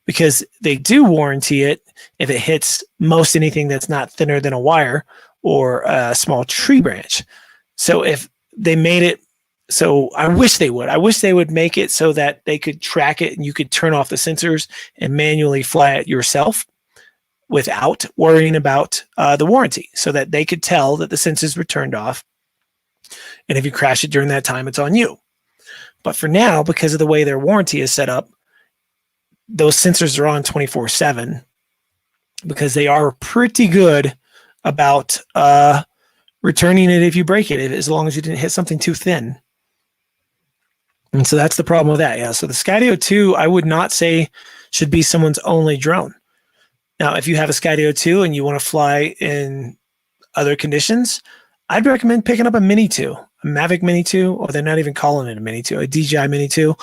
Because they do warranty it if it hits most anything that's not thinner than a wire or a small tree branch. So if they made it, so I wish they would make it so that they could track it and you could turn off the sensors and manually fly it yourself without worrying about the warranty, so that they could tell that the sensors were turned off. And if you crash it during that time, it's on you. But for now, because of the way their warranty is set up, those sensors are on 24/7 because they are pretty good about returning it if you break it, as long as you didn't hit something too thin. And so that's the problem with that. Yeah. So the Skydio 2, I would not say should be someone's only drone. Now, if you have a Skydio 2 and you want to fly in other conditions, I'd recommend picking up a Mini 2, a Mavic Mini 2, or they're not even calling it a Mini 2, a DJI Mini 2,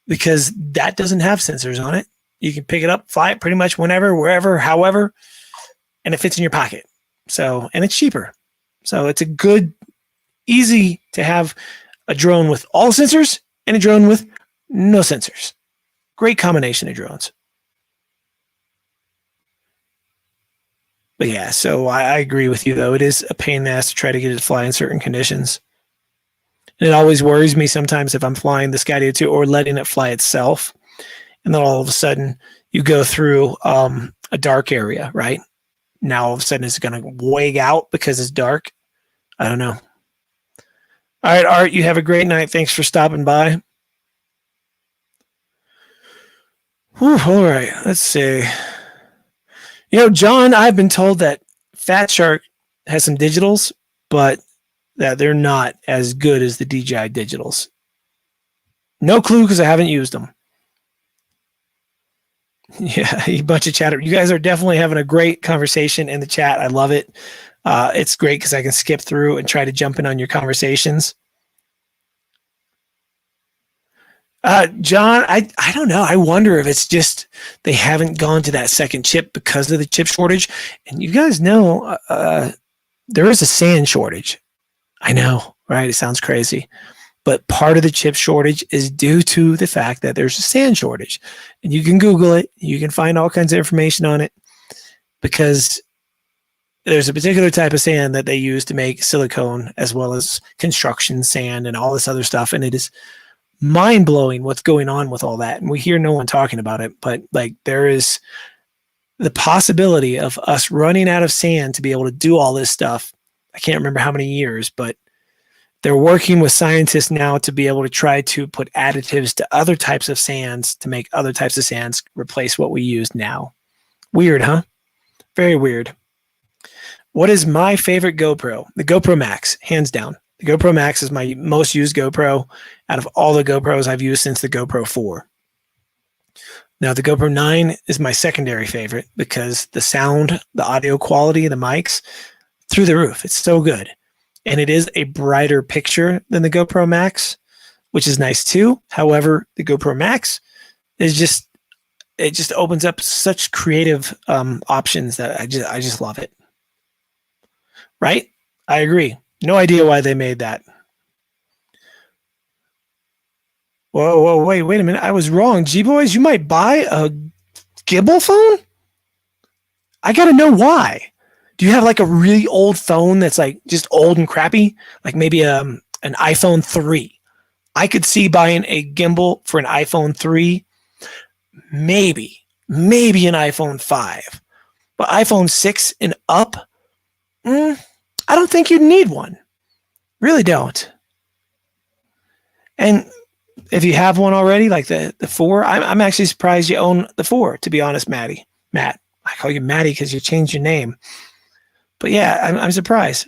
because that doesn't have sensors on it. You can pick it up, fly it pretty much whenever, wherever, however, and it fits in your pocket. So, and it's cheaper. So it's a good, easy to have a drone with all sensors and a drone with no sensors. Great combination of drones. But yeah, so I agree with you, though. It is a pain in the ass to try to get it to fly in certain conditions. And it always worries me sometimes if I'm flying the Skydio 2 or letting it fly itself, and then all of a sudden you go through a dark area, right? Now all of a sudden it's going to wig out because it's dark. I don't know. All right, Art, you have a great night. Thanks for stopping by. Whew, all right, let's see. You know, John, I've been told that Fat Shark has some digitals, but that they're not as good as the DJI digitals. No clue because I haven't used them. Yeah, a bunch of chatter. You guys are definitely having a great conversation in the chat. I love it. It's great because I can skip through and try to jump in on your conversations. John, I don't know. I wonder if it's just they haven't gone to that second chip because of the chip shortage. And you guys know there is a sand shortage. I know, right? It sounds crazy. But part of the chip shortage is due to the fact that there's a sand shortage. And you can Google it. You can find all kinds of information on it because there's a particular type of sand that they use to make silicone as well as construction sand and all this other stuff. And it is mind-blowing what's going on with all that. And we hear no one talking about it. But like there is the possibility of us running out of sand to be able to do all this stuff. I can't remember how many years, but they're working with scientists now to be able to try to put additives to other types of sands to make other types of sands replace what we use now. Weird, huh? Very weird. What is my favorite GoPro? The GoPro Max, hands down. The GoPro Max is my most used GoPro out of all the GoPros I've used since the GoPro 4. Now, the GoPro 9 is my secondary favorite because the sound, the audio quality, the mics, through the roof. It's so good. And it is a brighter picture than the GoPro Max, which is nice too. However, the GoPro Max is it just opens up such creative options that I just love it. Right? I agree. No idea why they made that. Whoa, wait a minute. I was wrong. G-Boys, you might buy a gimbal phone? I got to know why. Do you have like a really old phone that's like just old and crappy? Like maybe an iPhone 3. I could see buying a gimbal for an iPhone 3. Maybe an iPhone 5. But iPhone 6 and up, I don't think you'd need one. Really don't. And if you have one already, like the 4, I'm actually surprised you own the 4, to be honest, Matt. I call you Matty because you changed your name. But yeah, I'm surprised.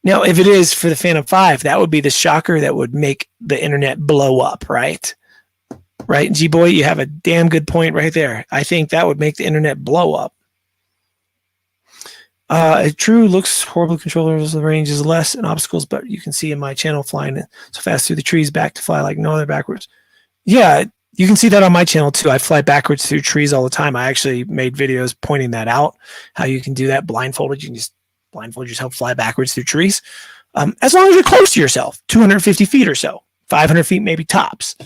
Now, if it is for the Phantom 5, that would be the shocker that would make the internet blow up, right? Right, G-Boy, you have a damn good point right there. I think that would make the internet blow up. It true looks horrible. Controllers, the range is less and obstacles, but you can see in my channel flying so fast through the trees back to fly like no other backwards. Yeah, you can see that on my channel too. I fly backwards through trees all the time. I actually made videos pointing that out, how you can do that blindfolded. You can just blindfold yourself, fly backwards through trees. As long as you're close to yourself, 250 feet or so, 500 feet maybe tops.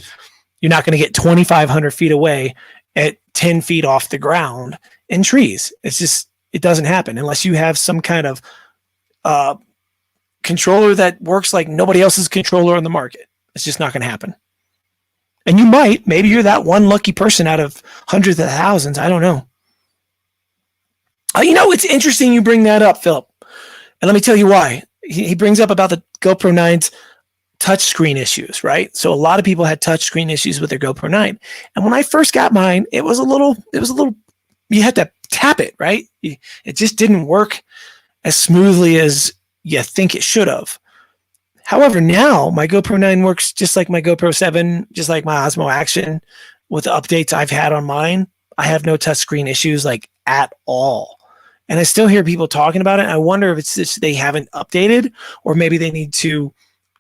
You're not going to get 2,500 feet away at 10 feet off the ground in trees. It's just, it doesn't happen unless you have some kind of controller that works like nobody else's controller on the market. It's just not going to happen. And you might, maybe you're that one lucky person out of hundreds of thousands. I don't know. You know, it's interesting you bring that up, Philip. And let me tell you why. He brings up about the GoPro 9's touchscreen issues, right? So a lot of people had touchscreen issues with their GoPro 9. And when I first got mine, it was a little, you had to tap it, right? It just didn't work as smoothly as you think it should have. However, now my GoPro 9 works just like my GoPro 7, just like my Osmo Action. With the updates I've had on mine, I have no touchscreen issues like at all. And I still hear people talking about it. I wonder if it's just they haven't updated, or maybe they need to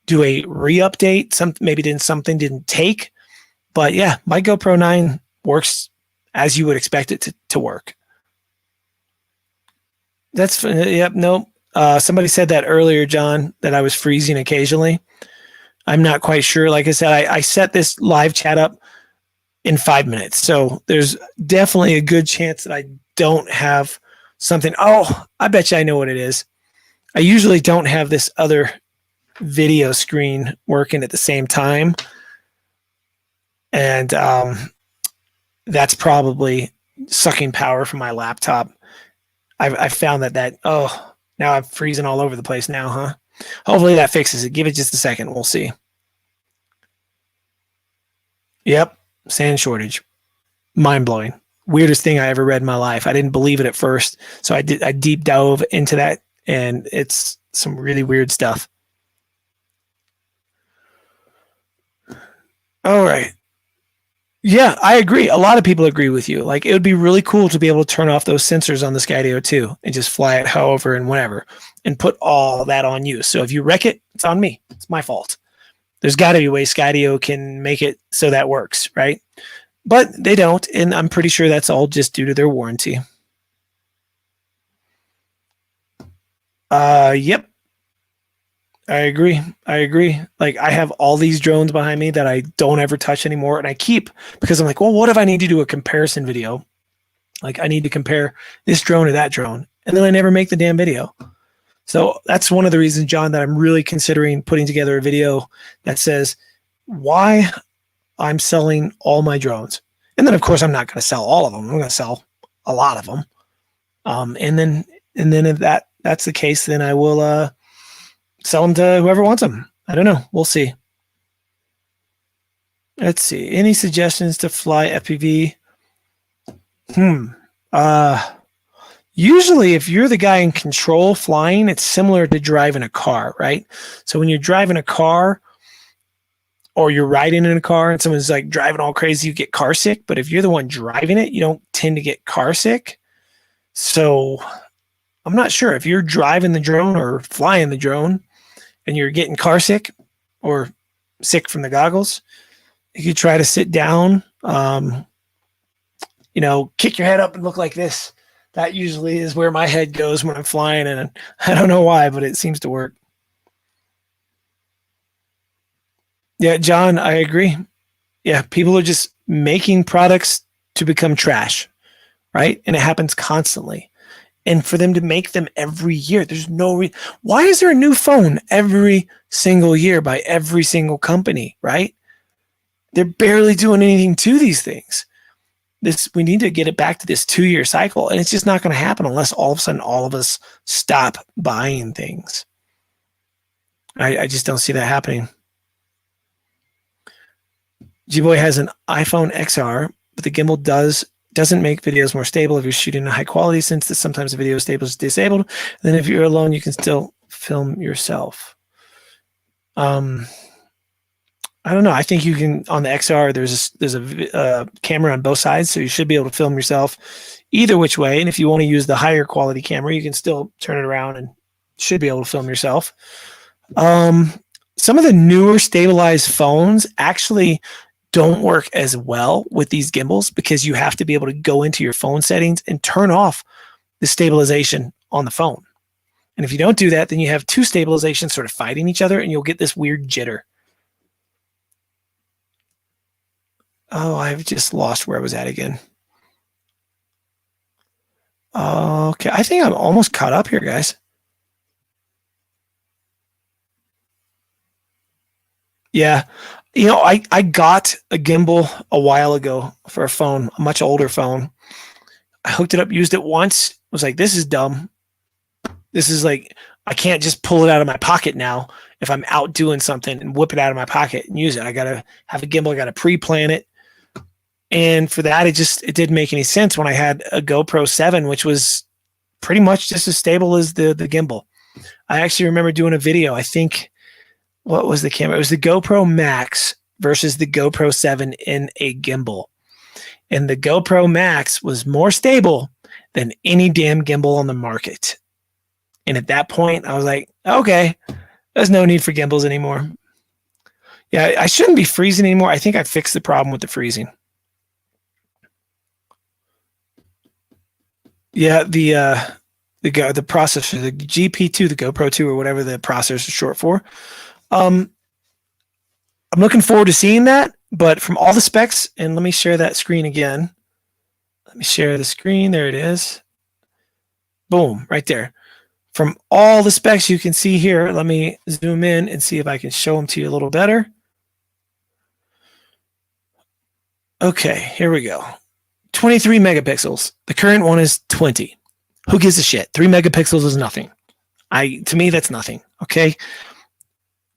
do a re-update. Maybe something didn't take. But yeah, my GoPro 9 works as you would expect it to work. That's, yep, nope. Somebody said that earlier, John, that I was freezing occasionally. I'm not quite sure. Like I said, I set this live chat up in 5 minutes. So there's definitely a good chance that I don't have something. Oh, I bet you I know what it is. I usually don't have this other video screen working at the same time. And that's probably sucking power from my laptop. I've found that, oh, now I'm freezing all over the place now, huh? Hopefully that fixes it. Give it just a second. We'll see. Yep, sand shortage. Mind-blowing. Weirdest thing I ever read in my life. I didn't believe it at first, so I deep dove into that, and it's some really weird stuff. All right. Yeah, I agree. A lot of people agree with you. Like, it would be really cool to be able to turn off those sensors on the Skydio 2 and just fly it however and whenever and put all that on you. So if you wreck it, it's on me. It's my fault. There's got to be a way Skydio can make it so that works, right? But they don't, and I'm pretty sure that's all just due to their warranty. Yep. I agree. Like, I have all these drones behind me that I don't ever touch anymore, and I keep, because I'm like, well, what if I need to do a comparison video? Like, I need to compare this drone to that drone, and then I never make the damn video. So that's one of the reasons, John, that I'm really considering putting together a video that says why I'm selling all my drones. And then, of course, I'm not going to sell all of them. I'm going to sell a lot of them. And then if that's the case, then I will sell them to whoever wants them. I don't know. We'll see. Let's see. Any suggestions to fly FPV? Usually, if you're the guy in control flying, it's similar to driving a car, right? So when you're driving a car, or you're riding in a car and someone's like driving all crazy, you get car sick. But if you're the one driving it, you don't tend to get car sick. So I'm not sure if you're driving the drone or flying the drone and you're getting car sick or sick from the goggles, you could try to sit down, kick your head up and look like this. That usually is where my head goes when I'm flying, and I don't know why, but it seems to work. Yeah, John, I agree. Yeah, people are just making products to become trash, right? And it happens constantly. And for them to make them every year, there's no why is there a new phone every single year by every single company, right? They're barely doing anything to these things. We need to get it back to this 2-year cycle, and it's just not going to happen unless all of a sudden all of us stop buying things. I just don't see that happening. G-Boy has an iPhone XR, but the gimbal doesn't make videos more stable if you're shooting in high quality, since sometimes the video is disabled. Then if you're alone, you can still film yourself. I don't know. I think you can on the XR. There's a camera on both sides, so you should be able to film yourself either which way. And if you want to use the higher quality camera, you can still turn it around and should be able to film yourself. Some of the newer stabilized phones actually don't work as well with these gimbals because you have to be able to go into your phone settings and turn off the stabilization on the phone. And if you don't do that, then you have two stabilizations sort of fighting each other and you'll get this weird jitter. Oh, I've just lost where I was at again. Okay, I think I'm almost caught up here, guys. Yeah. I got a gimbal a while ago for a phone, a much older phone. I hooked it up, used it once, was like, this is dumb. This is like, I can't just pull it out of my pocket now if I'm out doing something and whip it out of my pocket and use it. I got to have a gimbal, I got to pre-plan it. And for that, it didn't make any sense when I had a GoPro 7, which was pretty much just as stable as the gimbal. I actually remember doing a video. I think, what was the camera? It was the GoPro Max versus the GoPro 7 in a gimbal. And the GoPro Max was more stable than any damn gimbal on the market. And at that point, I was like, okay, there's no need for gimbals anymore. Yeah, I shouldn't be freezing anymore. I think I fixed the problem with the freezing. Yeah, the processor, the GP2, the GoPro 2, or whatever the processor is short for. I'm looking forward to seeing that, but from all the specs, and let me share that screen again. Let me share the screen. There it is. Boom, right there. From all the specs you can see here, let me zoom in and see if I can show them to you a little better. Okay, here we go. 23 megapixels. The current one is 20. Who gives a shit? 3 megapixels is nothing. To me, that's nothing. Okay.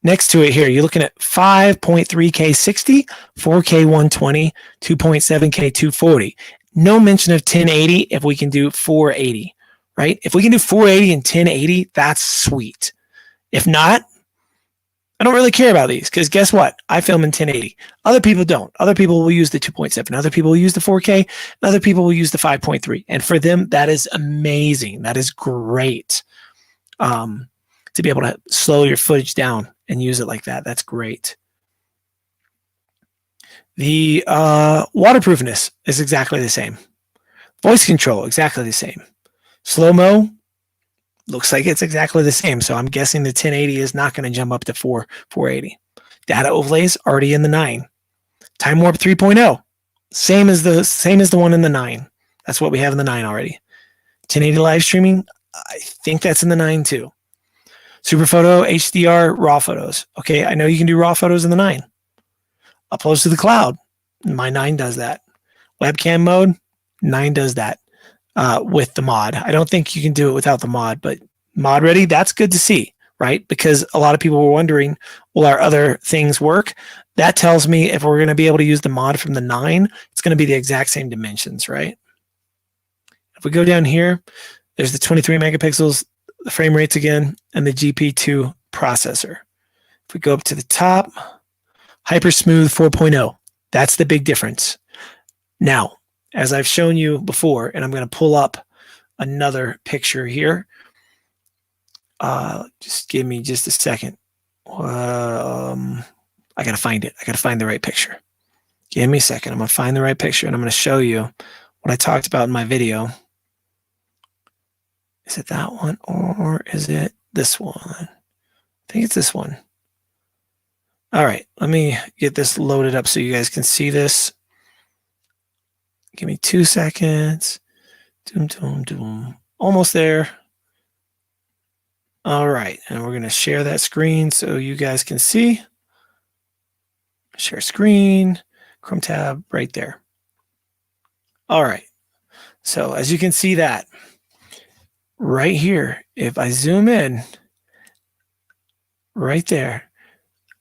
Next to it here, you're looking at 5.3K 60, 4K 120, 2.7K 240. No mention of 1080 if we can do 480, right? If we can do 480 and 1080, that's sweet. If not, I don't really care about these because guess what? I film in 1080. Other people don't. Other people will use the 2.7. Other people will use the 4K. And other people will use the 5.3. And for them, that is amazing. That is great. To be able to slow your footage down and use it like that. That's great. The waterproofness is exactly the same. Voice control, exactly the same. Slow-mo, looks like it's exactly the same. So I'm guessing the 1080 is not going to jump up to 480. Data overlays already in the 9. Time Warp 3.0, same as the one in the 9. That's what we have in the 9 already. 1080 live streaming, I think that's in the 9 too. Super Photo, HDR, raw photos. Okay, I know you can do raw photos in the 9. Uploads to the cloud, my 9 does that. Webcam mode, 9 does that with the mod. I don't think you can do it without the mod, but mod ready, that's good to see, right? Because a lot of people were wondering, will our other things work? That tells me if we're going to be able to use the mod from the 9, it's going to be the exact same dimensions, right? If we go down here, there's the 23 megapixels, the frame rates again, and the GP2 processor. If we go up to the top, Hyper Smooth 4.0. That's the big difference. Now, as I've shown you before, and I'm going to pull up another picture here. Just give me just a second. I got to find it. I got to find the right picture. Give me a second. I'm going to find the right picture, and I'm going to show you what I talked about in my video. Is it that one, or is it this one? I think it's this one. All right, let me get this loaded up so you guys can see this. Give me 2 seconds. Doom, doom, doom. Almost there. All right, and we're going to share that screen so you guys can see. Share screen, Chrome tab right there. All right, so as you can see that, right here, if I zoom in, right there,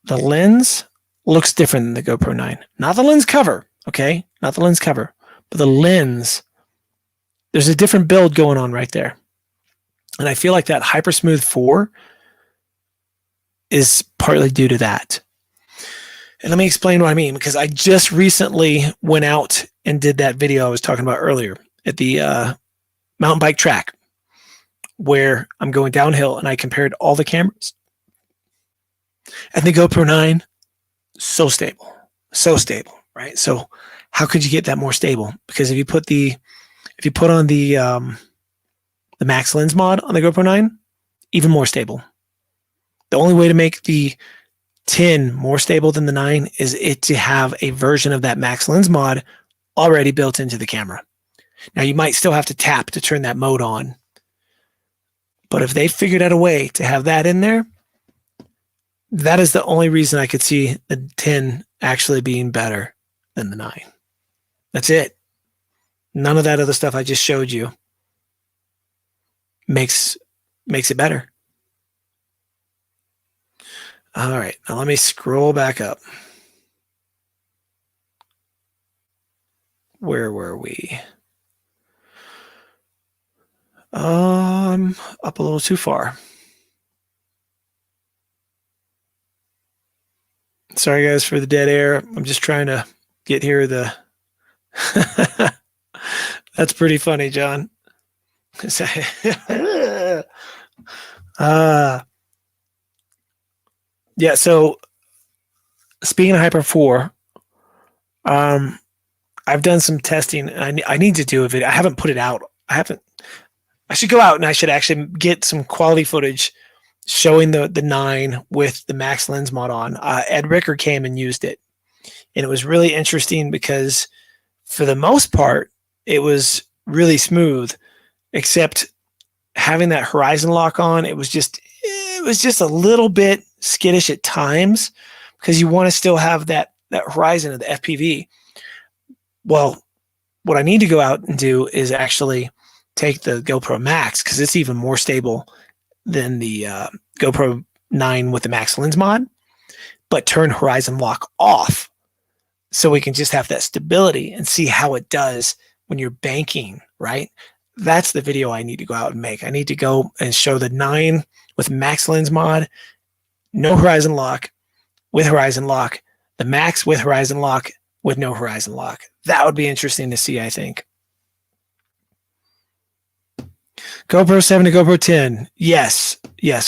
the lens looks different than the GoPro 9. Not the lens cover, okay? Not the lens cover, but the lens. There's a different build going on right there. And I feel like that Hypersmooth 4 is partly due to that. And let me explain what I mean, because I just recently went out and did that video I was talking about earlier at the mountain bike track, where I'm going downhill, and I compared all the cameras. And the GoPro 9, so stable, right? So how could you get that more stable? Because if you put on the max lens mod on the GoPro 9, even more stable. The only way to make the 10 more stable than the 9 is it to have a version of that max lens mod already built into the camera. Now, you might still have to tap to turn that mode on, but if they figured out a way to have that in there, that is the only reason I could see the 10 actually being better than the 9. That's it. None of that other stuff I just showed you makes it better. All right, now let me scroll back up. Where were we? Up a little too far. Sorry guys for the dead air. I'm just trying to get here the That's pretty funny, John. Yeah, so speaking of Hyper 4, I've done some testing, and I need to do a video. I haven't put it out. I should go out and I should actually get some quality footage showing the 9 with the max lens mod on. Ed Ricker came and used it, and it was really interesting because for the most part, it was really smooth, except having that horizon lock on, it was just a little bit skittish at times because you want to still have that horizon of the FPV. Well, what I need to go out and do is actually take the GoPro Max, because it's even more stable than the GoPro 9 with the max lens mod, but turn horizon lock off so we can just have that stability and see how it does when you're banking, right? That's the video I need to go out and make. I need to go and show the 9 with max lens mod, no horizon lock, with horizon lock, the max with horizon lock, with no horizon lock. That would be interesting to see, I think. GoPro 7 to GoPro 10. Yes,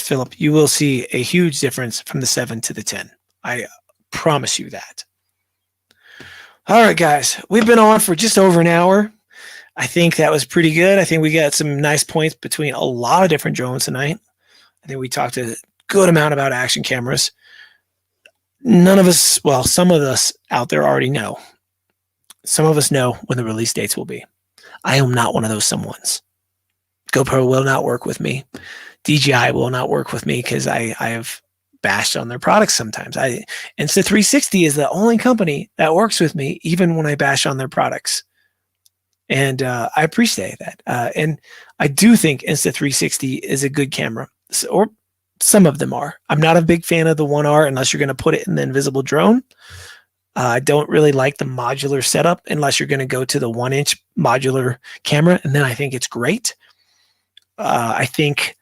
Philip, you will see a huge difference from the 7 to the 10. I promise you that. All right, guys, we've been on for just over an hour. I think that was pretty good. I think we got some nice points between a lot of different drones tonight. I think we talked a good amount about action cameras. None of us, well, some of us out there already know. Some of us know when the release dates will be. I am not one of those someones. GoPro will not work with me. DJI will not work with me because I have bashed on their products sometimes. Insta360 is the only company that works with me, even when I bash on their products. And I appreciate that. And I do think Insta360 is a good camera, or some of them are. I'm not a big fan of the 1R unless you're going to put it in the invisible drone. I don't really like the modular setup unless you're going to go to the 1-inch modular camera, and then I think it's great. I think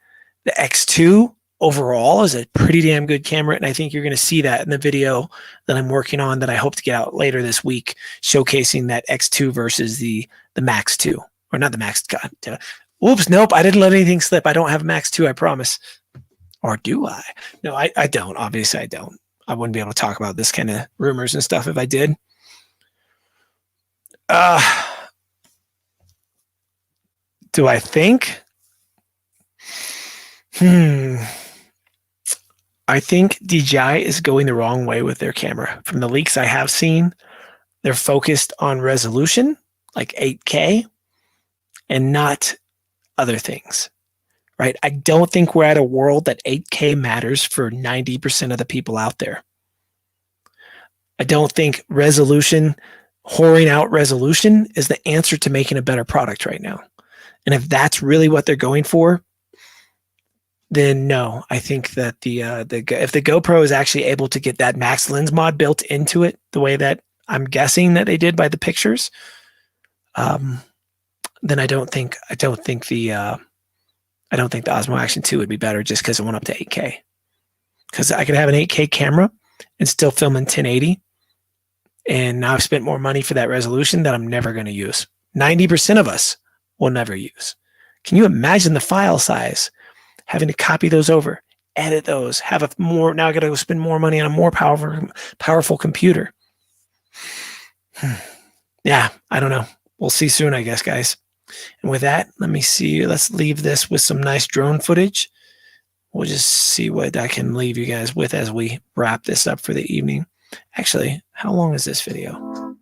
the X2 overall is a pretty damn good camera, and I think you're going to see that in the video that I'm working on that I hope to get out later this week, showcasing that X2 versus the Max 2. Or not the Max, God. Whoops, nope, I didn't let anything slip. I don't have a Max 2, I promise. Or do I? No, I don't. Obviously, I don't. I wouldn't be able to talk about this kind of rumors and stuff if I did. Do I think? I think DJI is going the wrong way with their camera. From the leaks I have seen, they're focused on resolution, like 8K, and not other things, right? I don't think we're at a world that 8K matters for 90% of the people out there. I don't think resolution, whoring out resolution, is the answer to making a better product right now. And if that's really what they're going for, then no, I think that if the GoPro is actually able to get that max lens mod built into it the way that I'm guessing that they did by the pictures, then I don't think the Osmo Action 2 would be better just because it went up to 8K. Because I could have an 8K camera and still film in 1080. And now I've spent more money for that resolution that I'm never going to use. 90% of us will never use. Can you imagine the file size? Having to copy those over, edit those, have a more, now I got to spend more money on a more powerful computer. Yeah, I don't know. We'll see soon, I guess, guys. And with that, let me see. Let's leave this with some nice drone footage. We'll just see what I can leave you guys with as we wrap this up for the evening. Actually, how long is this video?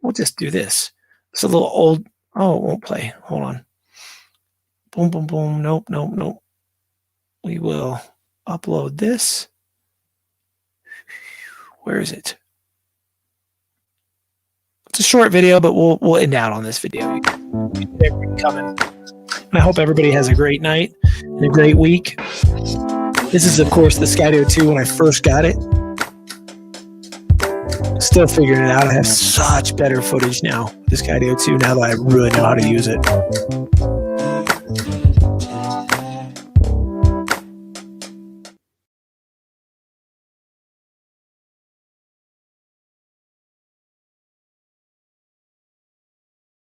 We'll just do this. It's a little old. Oh, it won't play. Hold on. Boom, boom, boom. Nope, nope, nope. We will upload this. Where is it? It's a short video, but we'll end out on this video. Coming. And I hope everybody has a great night and a great week. This is, of course, the Skydio 2 when I first got it. Still figuring it out. I have such better footage now. The Skydio 2 now that I really know how to use it.